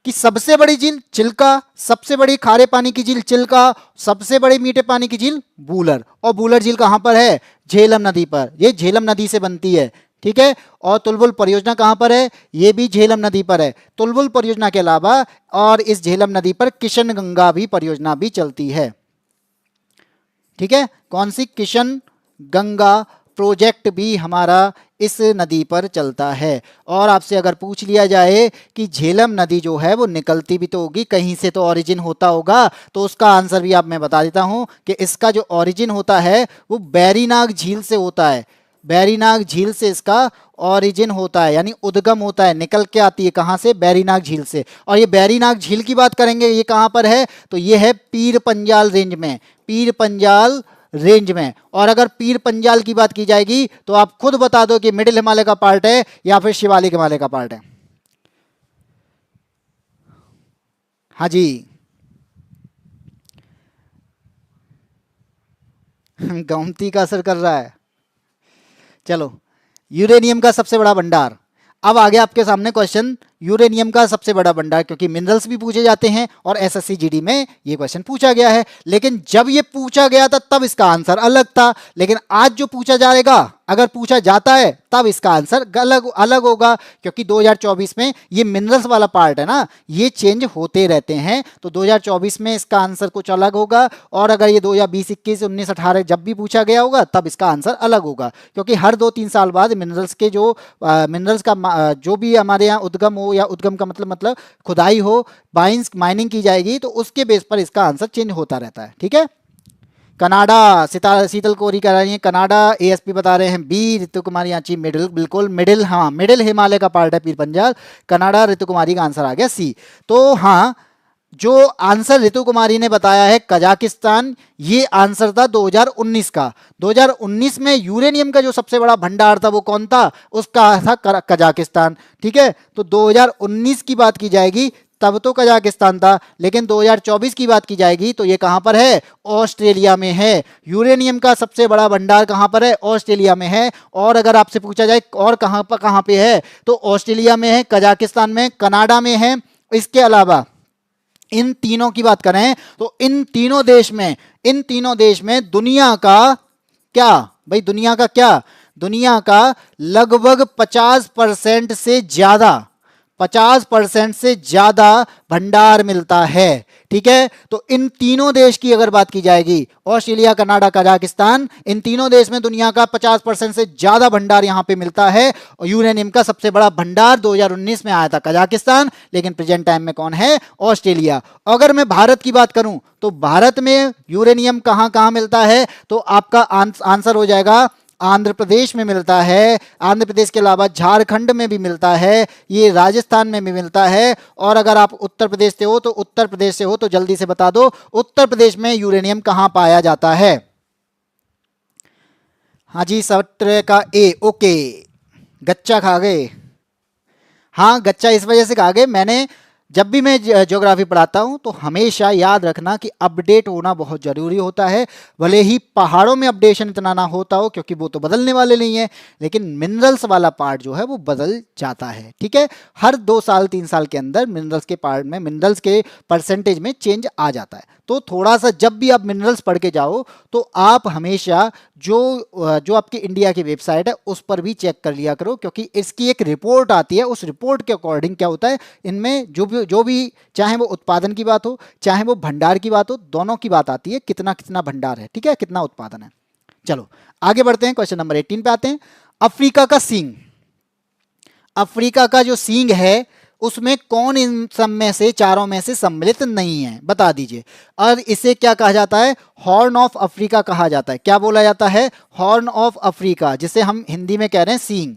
कि सबसे बड़ी झील चिल्का, सबसे बड़ी खारे पानी की झील चिल्का, सबसे बड़ी मीठे पानी की झील बूलर। और बूलर झील कहां पर है, झेलम नदी पर, ये झेलम नदी से बनती है। ठीक है, और तुलबुल परियोजना कहां पर है, ये भी झेलम नदी पर है। तुलबुल परियोजना के अलावा और इस झेलम नदी पर किशन गंगा भी परियोजना भी चलती है। ठीक है, कौन सी, किशन गंगा प्रोजेक्ट भी हमारा इस नदी पर चलता है। और आपसे अगर पूछ लिया जाए कि झेलम नदी जो है वो निकलती भी तो होगी, कहीं से तो ओरिजिन होता होगा, तो उसका आंसर भी आप मैं बता देता हूं कि इसका जो ओरिजिन होता है वो बैरीनाग झील से होता है। बैरीनाग झील से इसका ओरिजिन होता है, यानी उद्गम होता है, निकल के आती है कहां से, बैरीनाग झील से। और ये बैरीनाग झील की बात करेंगे, ये कहां पर है, तो ये है पीर पंजाल रेंज में, पीर पंजाल रेंज में। और अगर पीर पंजाल की बात की जाएगी तो आप खुद बता दो कि मिडिल हिमालय का पार्ट है या फिर शिवालिक हिमालय का पार्ट है। हाँ जी। गोमती का असर कर रहा है। चलो, यूरेनियम का सबसे बड़ा भंडार। अब आगे आपके सामने क्वेश्चन यूरेनियम का सबसे बड़ा भंडार, क्योंकि मिनरल्स भी पूछे जाते हैं और एसएससी जीडी में ये क्वेश्चन पूछा गया है। लेकिन जब ये पूछा गया था तब इसका आंसर अलग था, लेकिन आज जो पूछा जाएगा, अगर पूछा जाता है तब इसका आंसर अलग अलग होगा, क्योंकि 2024 में ये मिनरल्स वाला पार्ट है ना, ये चेंज होते रहते हैं। तो 2024 में इसका आंसर कुछ अलग होगा, और अगर ये 2020, 21, 19, 18 जब भी पूछा गया होगा तब इसका आंसर अलग होगा, क्योंकि हर 2-3 साल बाद मिनरल्स के जो मिनरल्स का जो भी हमारे यहाँ उद्गम हो, या उद्गम का मतलब खुदाई हो, माइनिंग की जाएगी, तो उसके बेस पर इसका आंसर चेंज होता रहता है। ठीक है। कनाडा, शीतल कोरी कह रही है कनाडा, एएसपी बता रहे हैं बी, ऋतु कुमारी यांची मिडिल, बिल्कुल मिडिल, हाँ मिडिल हिमालय का पार्ट है पीर पंजाल, कनाडा, ऋतु कुमारी का आंसर आ गया सी। तो हाँ, जो आंसर ऋतु कुमारी ने बताया है कजाकिस्तान, ये आंसर था 2019 का। 2019 में यूरेनियम का जो सबसे बड़ा भंडार था वो कौन था, उसका था कजाकिस्तान। ठीक है। तो 2019 की बात की जाएगी तब तो कजाकिस्तान था, लेकिन 2024 की बात की जाएगी तो ये कहां पर है, ऑस्ट्रेलिया में है। यूरेनियम का सबसे बड़ा भंडार कहां पर है, ऑस्ट्रेलिया में है। और अगर आपसे पूछा जाए और कहां पे है, तो ऑस्ट्रेलिया में है, कजाकिस्तान में, कनाडा में है। इसके अलावा इन तीनों की बात करें तो इन तीनों देश में दुनिया का क्या, भाई दुनिया का क्या, दुनिया का लगभग 50% से ज्यादा, 50% से ज्यादा भंडार मिलता है। ठीक है। तो इन तीनों देश की अगर बात की जाएगी, ऑस्ट्रेलिया, कनाडा, कजाकिस्तान, इन तीनों देश में दुनिया का 50% से ज्यादा भंडार यहां पे मिलता है। और यूरेनियम का सबसे बड़ा भंडार 2019 में आया था कजाकिस्तान, लेकिन प्रेजेंट टाइम में कौन है, ऑस्ट्रेलिया। अगर मैं भारत की बात करूं तो भारत में यूरेनियम कहां कहां मिलता है, तो आपका आंसर हो जाएगा आंध्र प्रदेश में मिलता है। आंध्र प्रदेश के अलावा झारखंड में भी मिलता है, ये राजस्थान में भी मिलता है। और अगर आप उत्तर प्रदेश से हो तो जल्दी से बता दो, उत्तर प्रदेश में यूरेनियम कहां पाया जाता है। हाँ जी, 17 का ए, ओके। गच्चा खा गए, हाँ गच्चा इस वजह से खा गए, मैंने जब भी मैं ज्योग्राफी पढ़ाता हूं तो हमेशा याद रखना कि अपडेट होना बहुत जरूरी होता है। भले ही पहाड़ों में अपडेशन इतना ना होता हो, क्योंकि वो तो बदलने वाले नहीं है, लेकिन मिनरल्स वाला पार्ट जो है वो बदल जाता है। ठीक है। हर 2 साल 3 साल के अंदर मिनरल्स के पार्ट में, मिनरल्स के परसेंटेज में चेंज आ जाता है। तो थोड़ा सा जब भी आप मिनरल्स पढ़ के जाओ तो आप हमेशा जो आपकी इंडिया की वेबसाइट है उस पर भी चेक कर लिया करो, क्योंकि इसकी एक रिपोर्ट आती है, उस रिपोर्ट के अकॉर्डिंग क्या होता है, इनमें जो भी चाहे वो उत्पादन की बात हो, चाहे वो भंडार की बात हो, दोनों की बात आती है, कितना कितना भंडार है, ठीक है, कितना उत्पादन है। चलो आगे बढ़ते हैं, क्वेश्चन नंबर 18 पे आते हैं। अफ्रीका का सींग, अफ्रीका का जो सींग है उसमें कौन इन सब में से, चारों में से सम्मिलित नहीं है, बता दीजिए। और इसे क्या कहा जाता है, हॉर्न ऑफ अफ्रीका कहा जाता है। क्या बोला जाता है, हॉर्न ऑफ अफ्रीका, जिसे हम हिंदी में कह रहे हैं सींग।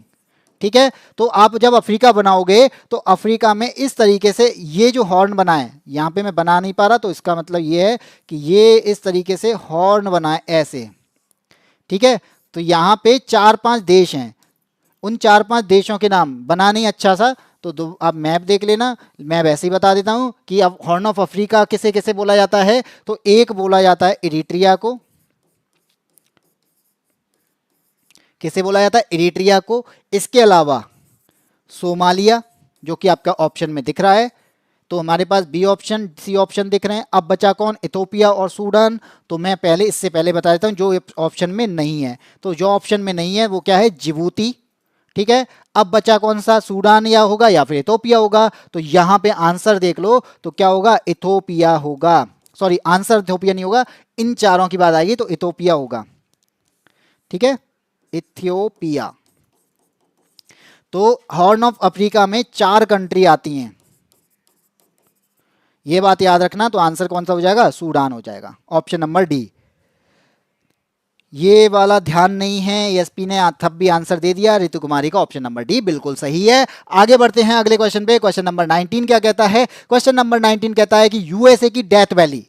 ठीक है। तो आप जब अफ्रीका बनाओगे तो अफ्रीका में इस तरीके से ये जो हॉर्न बना है, यहां पे मैं बना नहीं पा रहा, तो इसका मतलब ये है कि ये इस तरीके से हॉर्न बना है ऐसे। ठीक है। तो यहां पे 4-5 देश हैं, उन 4-5 देशों के नाम बना नहीं अच्छा सा, तो आप मैप देख लेना, मैं वैसे ही बता देता हूं कि अब हॉर्न ऑफ अफ्रीका किसे किसे बोला जाता है। तो एक बोला जाता है इरिट्रिया को, किसे बोला जाता है, इरिट्रिया को। इसके अलावा सोमालिया, जो कि आपका ऑप्शन में दिख रहा है, तो हमारे पास बी ऑप्शन, सी ऑप्शन दिख रहे हैं। अब बचा कौन, इथोपिया और सूडान। तो मैं इससे पहले बता देता हूं जो ऑप्शन में नहीं है, तो जो ऑप्शन में नहीं है वो क्या है, जिबूती। ठीक है। अब बचा कौन सा, सूडान या होगा या फिर इथोपिया होगा। तो यहां पे आंसर देख लो, तो क्या होगा, इथोपिया होगा। सॉरी, आंसर इथोपिया नहीं होगा, इन चारों की बात आएगी तो इथोपिया होगा। ठीक है, इथियोपिया। तो हॉर्न ऑफ अफ्रीका में 4 कंट्री आती हैं, ये बात याद रखना। तो आंसर कौन सा हो जाएगा? सूडान हो जाएगा, ऑप्शन नंबर डी। ये वाला ध्यान नहीं है, एसपी ने तब भी आंसर दे दिया, ऋतु कुमारी का ऑप्शन नंबर डी बिल्कुल सही है। आगे बढ़ते हैं अगले क्वेश्चन पे। क्वेश्चन नंबर 19 क्या कहता है? क्वेश्चन नंबर 19 कहता है कि यूएसए की डेथ वैली,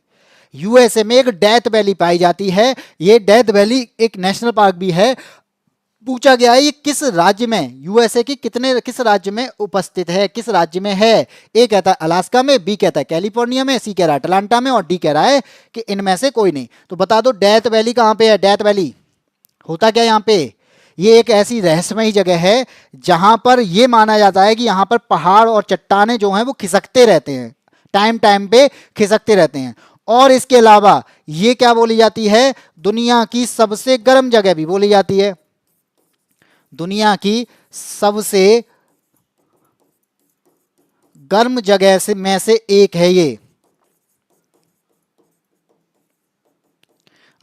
यूएसए में एक डेथ वैली पाई जाती है। ये डेथ वैली एक नेशनल पार्क भी है। पूछा गया है ये किस राज्य में, यूएसए की किस राज्य में उपस्थित है, किस राज्य में है? ए कहता है अलास्का में, बी कहता है कैलिफोर्निया में, सी कह रहा है अटलांटा में, और डी कह रहा है कि इनमें से कोई नहीं। तो बता दो डेथ वैली कहाँ पे है? डेथ वैली होता क्या यहाँ पे? ये एक ऐसी रहस्यमयी जगह है जहां पर ये माना जाता है कि यहाँ पर पहाड़ और चट्टाने जो हैं वो खिसकते रहते हैं, टाइम टाइम पे खिसकते रहते हैं। और इसके अलावा ये क्या बोली जाती है? दुनिया की सबसे गर्म जगह भी बोली जाती है, दुनिया की सबसे गर्म जगह से में से एक है ये।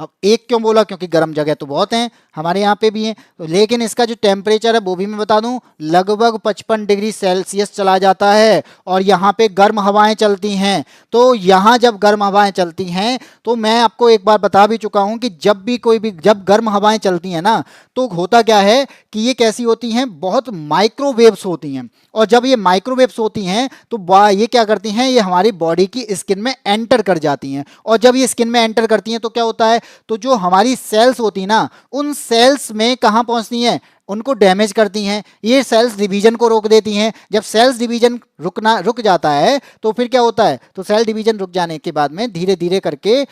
अब एक क्यों बोला? क्योंकि गर्म जगह तो बहुत हैं, हमारे यहाँ पे भी हैं, तो लेकिन इसका जो टेम्परेचर है वो भी मैं बता दूं, लगभग 55 डिग्री सेल्सियस चला जाता है, और यहाँ पे गर्म हवाएं चलती हैं। तो यहाँ जब गर्म हवाएं चलती हैं, तो मैं आपको एक बार बता भी चुका हूँ कि जब गर्म हवाएं चलती हैं ना, तो होता क्या है कि ये कैसी होती हैं? बहुत माइक्रोवेव्स होती हैं, और जब ये माइक्रोवेव्स होती हैं तो ये क्या करती हैं? ये हमारी बॉडी की स्किन में एंटर कर जाती हैं, और जब ये स्किन में एंटर करती हैं तो क्या होता है? तो जो हमारी सेल्स होती है ना, उन सेल्स में कहां पहुंचती हैं? उनको डैमेज करती हैं। ये सेल्स डिवीजन को रोक देती हैं। जब सेल्स डिवीजन रुक जाता है तो फिर क्या होता है? तो सेल डिवीजन रुक जाने के बाद में धीरे धीरे करके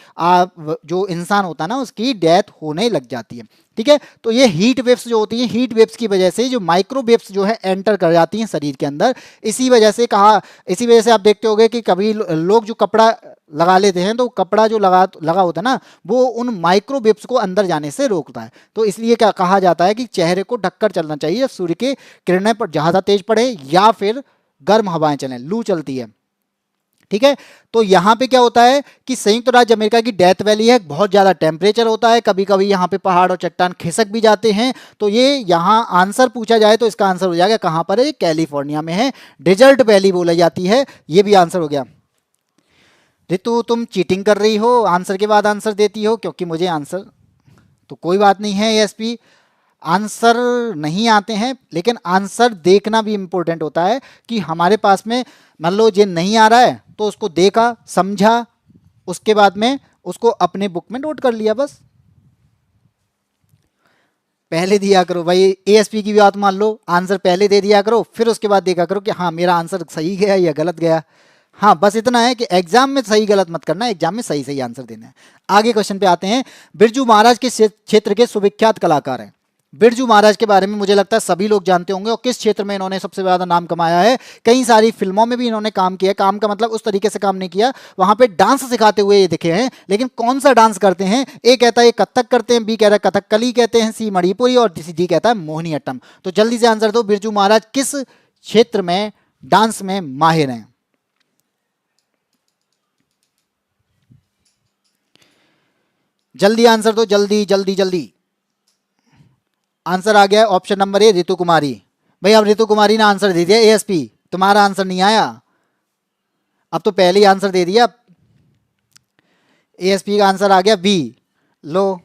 जो इंसान होता है ना, उसकी डेथ होने लग जाती है। ठीक है, तो ये हीट वेव्स जो होती हैं, हीट वेव्स की वजह से जो माइक्रोवेव्स जो है एंटर कर जाती हैं शरीर के अंदर। इसी वजह से आप देखते होंगे कि कभी लोग जो कपड़ा लगा लेते हैं, तो कपड़ा जो लगा होता है ना, वो उन माइक्रोवेव्स को अंदर जाने से रोकता है। तो इसलिए क्या कहा जाता है कि चेहरे को ढककर चलना चाहिए, सूर्य की किरणें पर ज़्यादा तेज पड़े या फिर गर्म हवाएं चलें, लू चलती है। ठीक है, तो यहां पे क्या होता है कि संयुक्त राज्य अमेरिका की डेथ वैली है, बहुत ज़्यादा टेम्परेचर होता है, कभी कभी यहाँ पे पहाड़ और चट्टान खिसक भी जाते हैं। तो ये यहाँ आंसर पूछा जाए तो इसका आंसर हो जाएगा कहाँ पर है? कैलिफोर्निया में है, डेजर्ट वैली बोली जाती है। ये भी आंसर हो गया। ऋतु तुम चीटिंग कर रही हो, आंसर के बाद आंसर देती हो, क्योंकि मुझे आंसर तो कोई बात नहीं है एसपी, आंसर नहीं आते हैं, लेकिन आंसर देखना भी इंपॉर्टेंट होता है कि हमारे पास में मान लो ये नहीं आ रहा है तो उसको देखा, समझा, उसके बाद में उसको अपने बुक में नोट कर लिया, बस। पहले दिया करो भाई, एएसपी की भी बात मान लो, आंसर पहले दे दिया करो, फिर उसके बाद देखा करो कि हाँ मेरा आंसर सही गया या गलत गया। हाँ, बस इतना है कि एग्जाम में सही गलत मत करना, एग्जाम में सही सही आंसर देना है। आगे क्वेश्चन पे आते हैं। बिरजू महाराज के क्षेत्र के सुविख्यात कलाकार हैं। बिरजू महाराज के बारे में मुझे लगता है सभी लोग जानते होंगे, और किस क्षेत्र में इन्होंने सबसे ज्यादा नाम कमाया है? कई सारी फिल्मों में भी इन्होंने काम किया। काम का मतलब उस तरीके से काम नहीं किया, वहां पे डांस सिखाते हुए ये दिखे हैं, लेकिन कौन सा डांस करते हैं? ए कहता है ये कथक करते हैं, बी कह रहा है कथकली कहते हैं, सी मणिपुरी, और डी कहता है मोहिनीअट्टम। तो जल्दी से आंसर दो, बिरजू महाराज किस क्षेत्र में डांस में माहिर हैं? जल्दी आंसर दो, जल्दी जल्दी जल्दी। आंसर आ गया, ऑप्शन नंबर ए ऋतु कुमारी। भाई अब ऋतु कुमारी ने आंसर दे दिया, एएसपी तुम्हारा आंसर नहीं आया, अब तो पहले ही आंसर दे दिया। एएसपी का आंसर आ गया बी, लो,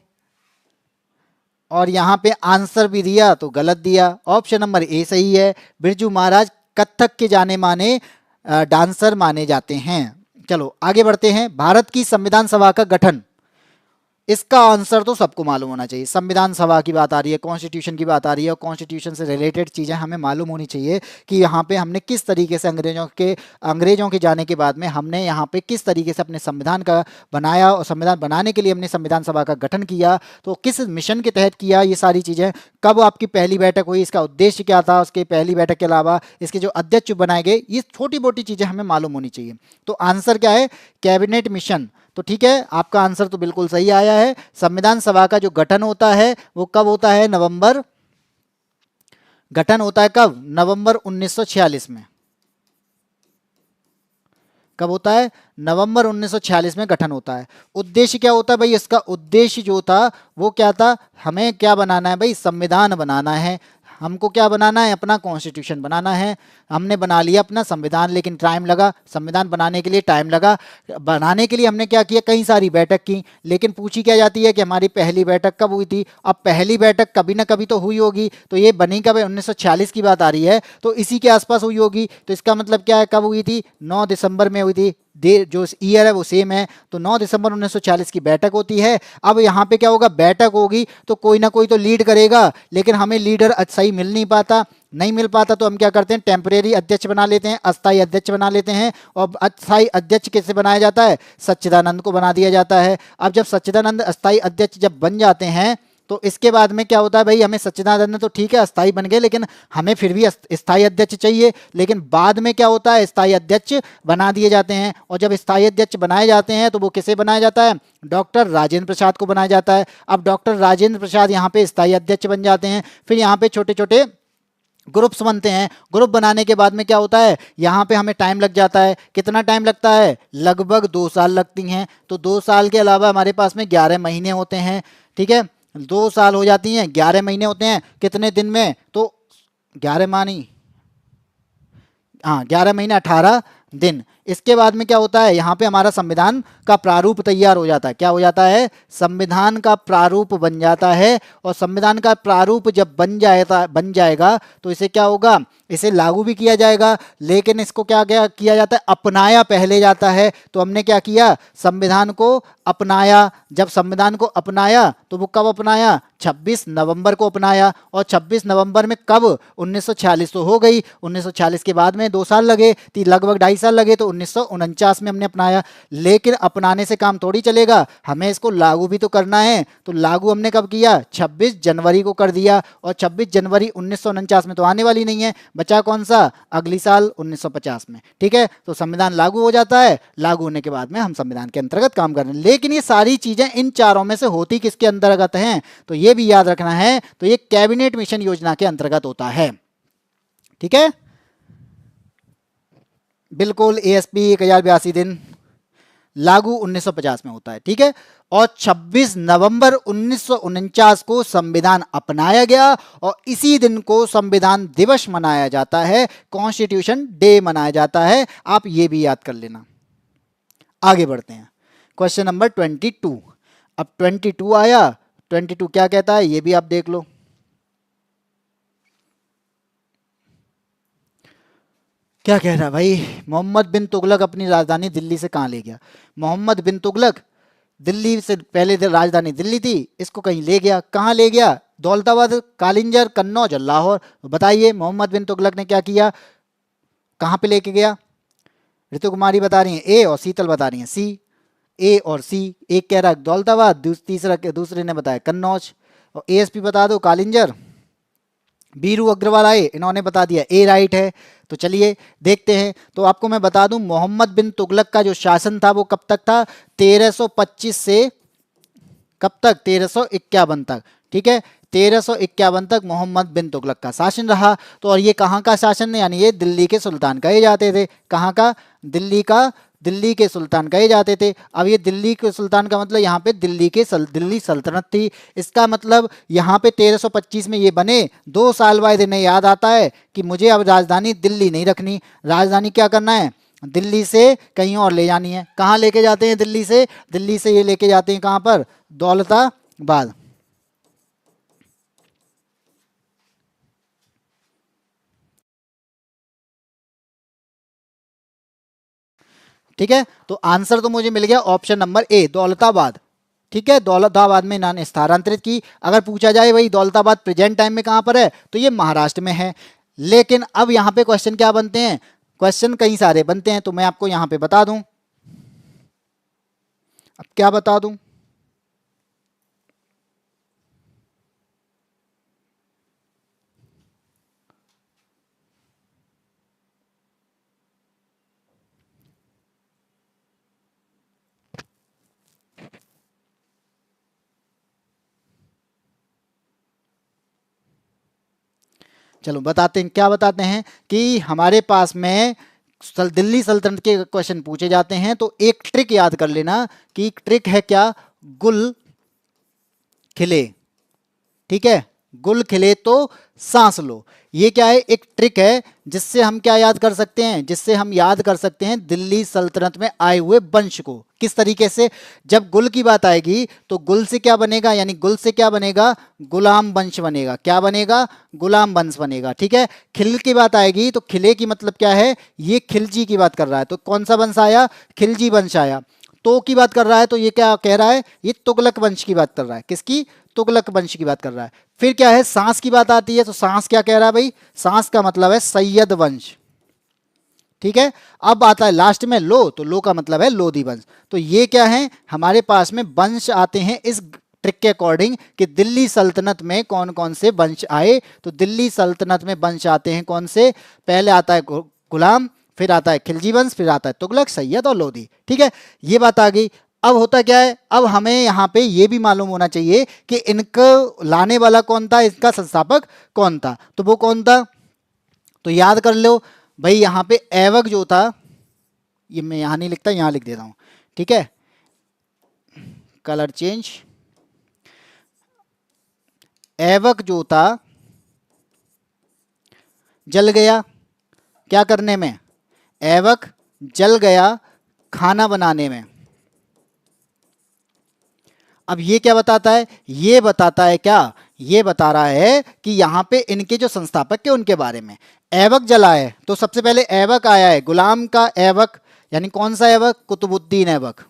और यहां पे आंसर भी दिया तो गलत दिया। ऑप्शन नंबर ए सही है, बिरजू महाराज कथक के जाने माने डांसर माने जाते हैं। चलो आगे बढ़ते हैं। भारत की संविधान सभा का गठन, इसका आंसर तो सबको मालूम होना चाहिए। संविधान सभा की बात आ रही है, कॉन्स्टिट्यूशन की बात आ रही है, और कॉन्स्टिट्यूशन से रिलेटेड चीज़ें हमें मालूम होनी चाहिए कि यहाँ पे हमने किस तरीके से अंग्रेजों के जाने के बाद में हमने यहाँ पे किस तरीके से अपने संविधान का बनाया, और संविधान बनाने के लिए हमने संविधान सभा का गठन किया, तो किस मिशन के तहत किया, ये सारी चीज़ें, कब आपकी पहली बैठक हुई, इसका उद्देश्य क्या था, उसके पहली बैठक के अलावा इसके जो अध्यक्ष बनाए गए, ये छोटी मोटी चीज़ें हमें मालूम होनी चाहिए। तो आंसर क्या है? Cabinet mission. तो ठीक है, आपका आंसर तो बिल्कुल सही आया है। संविधान सभा का जो गठन होता है वो कब होता है? गठन होता है कब? नवंबर 1946 में। कब होता है? नवंबर 1946 में गठन होता है। उद्देश्य क्या होता है भाई? इसका उद्देश्य जो था वो क्या था? हमें क्या बनाना है भाई? संविधान बनाना है। हमको क्या बनाना है, अपना कॉन्स्टिट्यूशन बनाना है। हमने बना लिया अपना संविधान, लेकिन टाइम लगा, संविधान बनाने के लिए टाइम लगा। बनाने के लिए हमने क्या किया, कई सारी बैठक की, लेकिन पूछी क्या जाती है कि हमारी पहली बैठक कब हुई थी। अब पहली बैठक कभी ना कभी तो हुई होगी, तो ये बनी कब है, 1946 की बात आ रही है, तो इसी के आसपास हुई होगी। तो इसका मतलब क्या है, कब हुई थी, 9 दिसंबर में हुई थी। जो ईयर है वो सेम है, तो 9 दिसंबर 1940 की बैठक होती है। अब यहाँ पे क्या होगा, बैठक होगी तो कोई ना कोई तो लीड करेगा, लेकिन हमें लीडर सही मिल नहीं मिल पाता, तो हम क्या करते हैं, टेम्परेरी अध्यक्ष बना लेते हैं, अस्थायी अध्यक्ष बना लेते हैं। और अस्थायी अध्यक्ष कैसे बनाया जाता है, सच्चिदानंद को बना दिया जाता है। अब जब सच्चिदानंद अस्थायी अध्यक्ष जब बन जाते हैं, तो इसके बाद में क्या होता है भाई, हमें सच्चिदानंद तो ठीक है अस्थायी बन गए, लेकिन हमें फिर भी स्थायी अध्यक्ष चाहिए। लेकिन बाद में क्या होता है, स्थायी अध्यक्ष बना दिए जाते हैं। और जब स्थायी अध्यक्ष बनाए जाते हैं तो वो किसे बनाया जाता है, डॉक्टर राजेंद्र प्रसाद को बनाया जाता है। अब डॉक्टर राजेंद्र प्रसाद यहाँ पे स्थायी अध्यक्ष बन जाते हैं। फिर यहाँ पे छोटे छोटे ग्रुप्स बनते हैं। ग्रुप बनाने के बाद में क्या होता है, यहाँ पे हमें टाइम लग जाता है। कितना टाइम लगता है, लगभग 2 साल लगती हैं। तो 2 साल के अलावा हमारे पास में 11 महीने होते हैं। ठीक है, 2 साल हो जाती हैं, 11 महीने होते हैं, कितने दिन में, तो 11 मानी, हाँ 11 महीने 18 दिन। इसके बाद में क्या होता है, यहाँ पे हमारा संविधान का प्रारूप तैयार हो जाता है। क्या हो जाता है, संविधान का प्रारूप बन जाता है। और संविधान का प्रारूप जब बन जाएगा तो इसे क्या होगा, इसे लागू भी किया जाएगा। लेकिन इसको क्या क्या किया जाता है, अपनाया पहले जाता है। तो हमने क्या किया, संविधान को अपनाया। जब संविधान को अपनाया तो वो कब अपनाया, 26 नवंबर को अपनाया। और 26 नवंबर में कब, 1946 तो हो गई, 1946 के बाद में 2 साल लगे, लगभग 2.5 साल लगे, तो 1949 में हमने अपनाया। लेकिन अपनाने से काम थोड़ी चलेगा, हमें इसको लागू भी तो करना है। तो लागू हमने कब किया, 26 जनवरी को कर दिया। और 26 जनवरी 1949 में तो आने वाली नहीं है, बचा कौन सा, अगली साल 1950 में। ठीक है, तो संविधान लागू हो जाता है। लागू होने के बाद में हम संविधान के अंतर्गत काम कर रहे हैं। लेकिन ये सारी चीजें इन चारों में से होती किसके अंतर्गत हैं, तो ये भी याद रखना है। तो ये कैबिनेट मिशन योजना के अंतर्गत होता है। ठीक है, बिल्कुल, एएसपी 1082 दिन लागू 1950 में होता है। ठीक है, और 26 नवंबर 1949 को संविधान अपनाया गया, और इसी दिन को संविधान दिवस मनाया जाता है, कॉन्स्टिट्यूशन डे मनाया जाता है। आप ये भी याद कर लेना। आगे बढ़ते हैं, क्वेश्चन नंबर 22। अब 22 आया, 22 क्या कहता है ये भी आप देख लो। क्या कह रहा है भाई, मोहम्मद बिन तुगलक अपनी राजधानी दिल्ली से कहाँ ले गया। मोहम्मद बिन तुगलक दिल्ली से पहले राजधानी दिल्ली थी, इसको कहीं ले गया। कहाँ ले गया, दौलताबाद, कालिंजर, कन्नौज और लाहौर। बताइए मोहम्मद बिन तुगलक ने क्या किया, कहाँ पे लेके गया। ऋतु कुमारी बता रही है ए, और शीतल बता रही है सी। ए और सी, एक कह रहा है दौलताबाद, दूसरे ने बताया कन्नौज। और एएसपी बता दो कालिंजर। बीरू अग्रवाल आए, इन्होंने बता दिया ए राइट है। तो चलिए देखते हैं। तो आपको मैं बता दूं, मोहम्मद बिन तुगलक का जो शासन था वो कब तक था, 1325 से कब तक, 1351 तक। ठीक है, 1351 तक मोहम्मद बिन तुगलक का शासन रहा। तो और ये कहाँ का शासन, यानी ये दिल्ली के सुल्तान कहे जाते थे। कहाँ का, दिल्ली के सुल्तान कहे जाते थे। अब ये दिल्ली के सुल्तान का मतलब यहाँ पे दिल्ली सल्तनत थी। इसका मतलब यहाँ पे 1325 में ये बने, 2 साल बाद इन्हें याद आता है कि मुझे अब राजधानी दिल्ली नहीं रखनी, राजधानी क्या करना है, दिल्ली से कहीं और ले जानी है। कहाँ लेके जाते हैं, दिल्ली से ये लेके जाते हैं कहाँ पर, दौलताबाद। ठीक है, तो आंसर तो मुझे मिल गया ऑप्शन नंबर ए, दौलताबाद। ठीक है, दौलताबाद में इन्होंने स्थानांतरित की। अगर पूछा जाए भाई दौलताबाद प्रेजेंट टाइम में कहां पर है, तो ये महाराष्ट्र में है। लेकिन अब यहां पे क्वेश्चन क्या बनते हैं, क्वेश्चन कई सारे बनते हैं, तो मैं आपको यहां पे बता दूं। अब क्या बता दूं, चलो बताते हैं, क्या बताते हैं कि हमारे पास में दिल्ली सल्तनत के क्वेश्चन पूछे जाते हैं। तो एक ट्रिक याद कर लेना, कि ट्रिक है क्या, गुल खिले। ठीक है, गुल खिले तो सांस लो। ये क्या है, एक ट्रिक है जिससे हम क्या याद कर सकते हैं, जिससे हम याद कर सकते हैं दिल्ली सल्तनत में आए हुए वंश को। किस तरीके से, जब गुल की बात आएगी तो गुल से क्या बनेगा, यानी गुल से क्या बनेगा, गुलाम वंश बनेगा। क्या बनेगा, गुलाम वंश बनेगा। ठीक है, खिल की बात आएगी तो खिले की मतलब क्या है, ये खिलजी की बात कर रहा है, तो कौन सा वंश आया, खिलजी वंश आया। तो की बात कर रहा है तो ये क्या कह रहा है, ये तुगलक वंश की बात कर रहा है। किसकी, तुगलक वंश की बात कर रहा है। फिर क्या है, सांस की बात आती है तो सांस क्या कह रहा है भाई, सांस का मतलब है सैयद वंश। ठीक है, अब आता है लास्ट में लो, तो लो का मतलब है लोधी वंश। तो ये क्या है, हमारे पास में वंश आते हैं इस ट्रिक के अकॉर्डिंग कि दिल्ली सल्तनत में कौन कौन से वंश आए। तो दिल्ली सल्तनत में वंश आते हैं कौन से, पहले आता है गुलाम, फिर आता है खिलजी वंश, फिर आता है तुगलक, सैयद और लोधी। ठीक है, ये बात आ गई। अब होता क्या है, अब हमें यहाँ पे ये भी मालूम होना चाहिए कि इनको लाने वाला कौन था, इसका संस्थापक कौन था। तो वो कौन था, तो याद कर लो भाई, यहाँ पे ऐवक जो था, ये मैं यहाँ नहीं लिखता, यहाँ लिख देता हूँ। ठीक है, कलर चेंज। ऐवक जो था जल गया, क्या करने में, ऐवक जल गया खाना बनाने में। अब ये क्या बताता है, ये बताता है क्या, ये बता रहा है कि यहां पे इनके जो संस्थापक के उनके बारे में। ऐवक जला है तो सबसे पहले ऐवक आया है, गुलाम का ऐवक, यानी कौन सा ऐवक, कुतुबुद्दीन ऐवक।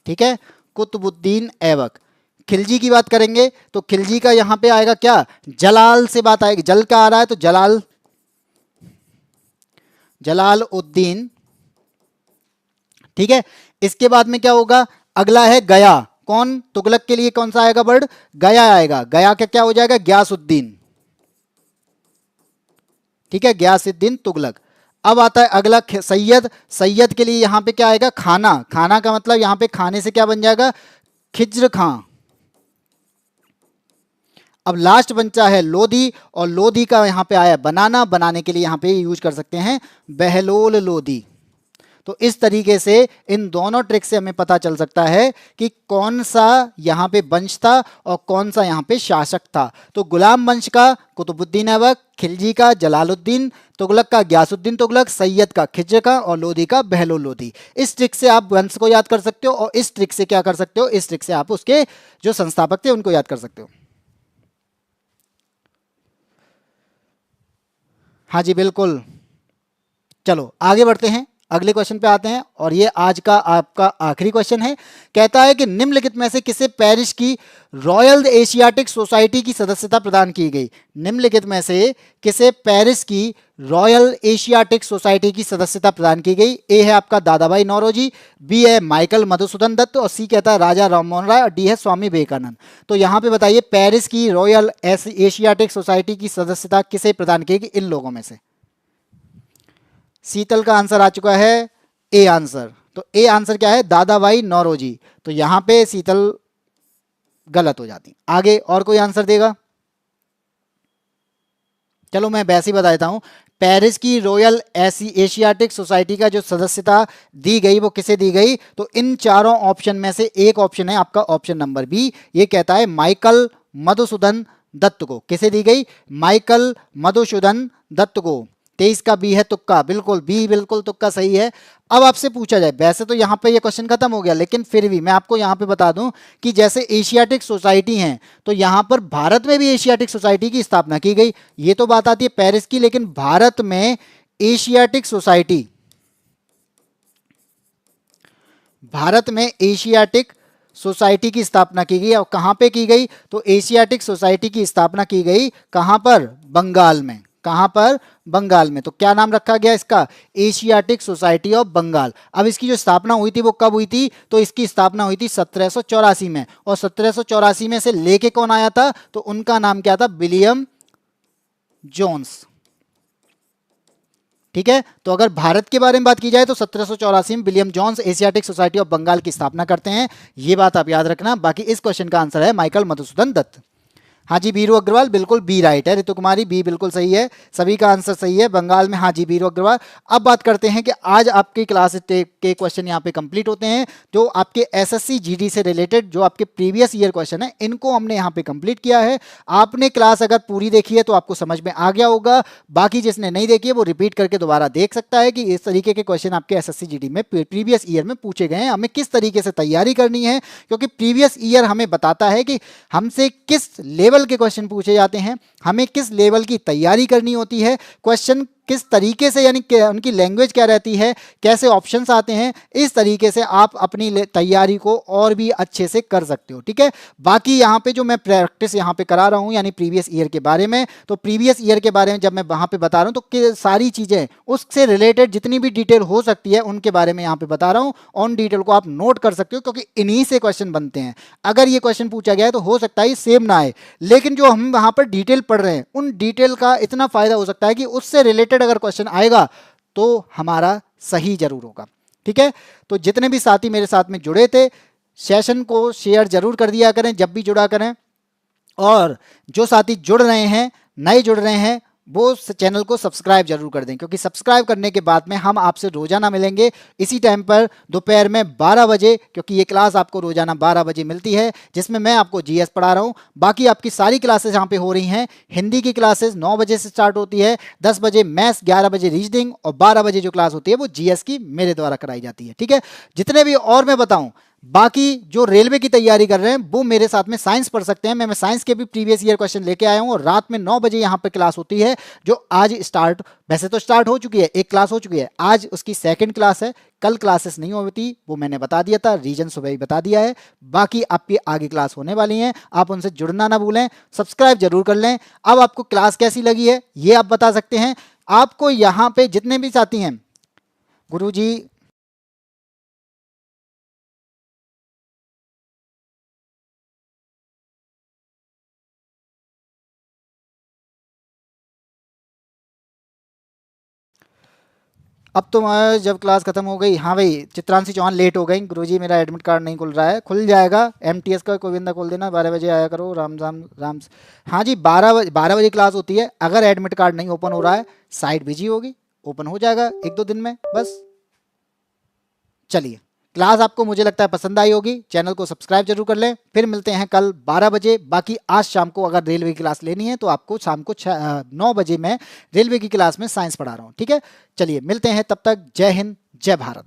ठीक है, कुतुबुद्दीन ऐवक। खिलजी की बात करेंगे तो खिलजी का यहां पे आएगा क्या, जलाल से बात आएगी, जल का आ रहा है तो जलाल, जलाल उद्दीन। ठीक है, इसके बाद में क्या होगा, अगला है गया। कौन, तुगलक के लिए कौन सा आएगा वर्ड, गया आएगा। गया का क्या हो जाएगा, ग्यासुद्दीन। ठीक है, ग्यासुद्दीन तुगलक। अब आता है अगला सैयद। सैयद के लिए यहां पे क्या आएगा, खाना। खाना का मतलब यहां पे खाने से क्या बन जाएगा, खिज्र खां। अब लास्ट बचा है लोधी, और लोधी का यहां पे आया बनाना। बनाने के लिए यहां पे यूज कर सकते हैं बहलोल लोधी। तो इस तरीके से इन दोनों ट्रिक से हमें पता चल सकता है कि कौन सा यहाँ पे वंश था और कौन सा यहाँ पे शासक था। तो गुलाम वंश का कुतुबुद्दीन ऐबक, खिलजी का जलालुद्दीन, तुगलक का ग्यासुद्दीन तुगलक, सैयद का खिज्र का और लोधी का बहलोल लोधी। इस ट्रिक से आप वंश को याद कर सकते हो, और इस ट्रिक से क्या कर सकते हो, इस ट्रिक से आप उसके जो संस्थापक थे उनको याद कर सकते हो। हाँ जी बिल्कुल। चलो आगे बढ़ते हैं, अगले क्वेश्चन पे आते हैं, और ये आज का आपका आखिरी क्वेश्चन है। कहता है कि निम्नलिखित में से किसे पेरिस की रॉयल एशियाटिक सोसाइटी की सदस्यता प्रदान की गई। निम्नलिखित में से किसे पेरिस की रॉयल एशियाटिक सोसाइटी की सदस्यता प्रदान की गई। ए है आपका दादाभाई नौरोजी, बी है माइकल मधुसूदन दत्त, और सी कहता है राजा राममोहन राय, और डी है स्वामी विवेकानंद। तो यहाँ पे बताइए, पेरिस की रॉयल एशियाटिक सोसाइटी की सदस्यता किसे प्रदान की गई इन लोगों में से। शीतल का आंसर आ चुका है ए आंसर। तो ए आंसर क्या है, दादाभाई नौरोजी। तो यहां पे शीतल गलत हो जाती। आगे और कोई आंसर देगा, चलो मैं वैसे ही बता देता हूं। पेरिस की रॉयल एशियाटिक सोसाइटी का जो सदस्यता दी गई वो किसे दी गई, तो इन चारों ऑप्शन में से एक ऑप्शन है आपका ऑप्शन नंबर बी। ये कहता है माइकल मधुसूदन दत्त को। किसे दी गई, माइकल मधुसूदन दत्त को। 23 का बी है तुक्का, बिल्कुल बी बिल्कुल तुक्का सही है। अब आपसे पूछा जाए, वैसे तो यहाँ पे ये क्वेश्चन खत्म हो गया, लेकिन फिर भी मैं आपको यहाँ पे बता दूं कि जैसे एशियाटिक सोसाइटी है तो यहाँ पर भारत में भी एशियाटिक सोसाइटी की स्थापना की गई। ये तो बात आती है पेरिस की, लेकिन भारत में एशियाटिक सोसाइटी, भारत में एशियाटिक सोसाइटी की स्थापना की गई। और कहाँ पे की गई, तो एशियाटिक सोसाइटी की स्थापना की गई कहाँ पर, बंगाल में। कहां पर, बंगाल में। तो क्या नाम रखा गया इसका, एशियाटिक सोसाइटी ऑफ बंगाल। अब इसकी जो स्थापना हुई थी वो कब हुई थी, तो इसकी स्थापना हुई थी 1784 में। और 1784 में से लेके कौन आया था, तो उनका नाम क्या था, विलियम जोन्स। ठीक है, तो अगर भारत के बारे में बात की जाए तो 1784 में William Jones Asiatic Society of Bengal की स्थापना करते हैं। ये बात आप याद रखना। बाकी इस क्वेश्चन का आंसर है माइकल मधुसूदन दत्त। हाँ जी, बीरू अग्रवाल, बिल्कुल बी राइट है। ऋतु कुमारी, बी बिल्कुल सही है, सभी का आंसर सही है। बंगाल में, हाँ जी, बीरू अग्रवाल। अब बात करते हैं कि आज आपकी क्लास के क्वेश्चन यहाँ पे कंप्लीट होते हैं। जो आपके एसएससी जीडी से रिलेटेड जो आपके प्रीवियस ईयर क्वेश्चन है, इनको हमने यहाँ पे कंप्लीट किया है। आपने क्लास अगर पूरी देखी है तो आपको समझ में आ गया होगा, बाकी जिसने नहीं देखी है वो रिपीट करके दोबारा देख सकता है कि इस तरीके के क्वेश्चन आपके एसएससी जीडी में प्रीवियस ईयर में पूछे गए हैं। हमें किस तरीके से तैयारी करनी है, क्योंकि प्रीवियस ईयर हमें बताता है कि हमसे किस लेवल के क्वेश्चन पूछे जाते हैं, हमें किस लेवल की तैयारी करनी होती है, क्वेश्चन किस तरीके से, यानी उनकी लैंग्वेज क्या रहती है, कैसे ऑप्शंस आते हैं, इस तरीके से आप अपनी तैयारी को और भी अच्छे से कर सकते हो। ठीक है, बाकी यहाँ पे जो मैं प्रैक्टिस यहाँ पे करा रहा हूँ यानी प्रीवियस ईयर के बारे में, तो प्रीवियस ईयर के बारे में जब मैं वहाँ पे बता रहा हूँ तो सारी चीज़ें उससे रिलेटेड जितनी भी डिटेल हो सकती है उनके बारे में यहाँ पे बता रहा हूँ। उन डिटेल को आप नोट कर सकते हो, क्योंकि इन्हीं से क्वेश्चन बनते हैं। अगर ये क्वेश्चन पूछा गया है तो हो सकता है सेम ना आए, लेकिन जो हम वहाँ पर डिटेल पढ़ रहे हैं उन डिटेल का इतना फायदा हो सकता है कि उससे रिलेटेड अगर क्वेश्चन आएगा तो हमारा सही जरूर होगा। ठीक है, तो जितने भी साथी मेरे साथ में जुड़े थे, सेशन को शेयर जरूर कर दिया करें जब भी जुड़ा करें। और जो साथी जुड़ रहे हैं, नए जुड़ रहे हैं, वो चैनल को सब्सक्राइब जरूर कर दें, क्योंकि सब्सक्राइब करने के बाद में हम आपसे रोजाना मिलेंगे इसी टाइम पर दोपहर में 12 बजे, क्योंकि ये क्लास आपको रोजाना 12 बजे मिलती है, जिसमें मैं आपको जीएस पढ़ा रहा हूँ। बाकी आपकी सारी क्लासेस यहाँ पे हो रही हैं। हिंदी की क्लासेस 9 बजे से स्टार्ट होती है, 10 बजे मैथ्स, 11 बजे रीजनिंग और 12 बजे जो क्लास होती है वो जीएस की मेरे द्वारा कराई जाती है। ठीक है, जितने भी और मैं बताऊं, बाकी जो रेलवे की तैयारी कर रहे हैं वो मेरे साथ में साइंस पढ़ सकते हैं। मैं साइंस के भी प्रीवियस ईयर क्वेश्चन लेके आया हूं, और रात में 9 बजे यहाँ पे क्लास होती है, जो आज स्टार्ट, वैसे तो स्टार्ट हो चुकी है, एक क्लास हो चुकी है, आज उसकी सेकंड क्लास है। कल क्लासेस नहीं होती, वो मैंने बता दिया था, रीजन सुबह ही बता दिया है। बाकी आपकी आगे क्लास होने वाली हैं, आप उनसे जुड़ना ना भूलें, सब्सक्राइब जरूर कर लें। अब आपको क्लास कैसी लगी है ये आप बता सकते हैं। आपको यहाँ पे जितने भी साथी हैं, गुरुजी अब तो जब क्लास खत्म हो गई, हाँ भाई चित्रांशी चौहान लेट हो गई, गुरुजी मेरा एडमिट कार्ड नहीं खुल रहा है, खुल जाएगा। एमटीएस का गोविंदा खोल देना, 12 बजे आया करो, राम राम राम। हाँ जी, 12 बजे क्लास होती है। अगर एडमिट कार्ड नहीं ओपन हो रहा है, साइट बिजी होगी, ओपन हो जाएगा 1-2 दिन में बस। चलिए, क्लास आपको मुझे लगता है पसंद आई होगी, चैनल को सब्सक्राइब जरूर कर लें। फिर मिलते हैं कल 12 बजे। बाकी आज शाम को अगर रेलवे की क्लास लेनी है तो आपको शाम को 9 बजे मैं रेलवे की क्लास में साइंस पढ़ा रहा हूँ। ठीक है, चलिए मिलते हैं, तब तक जय हिंद, जय भारत।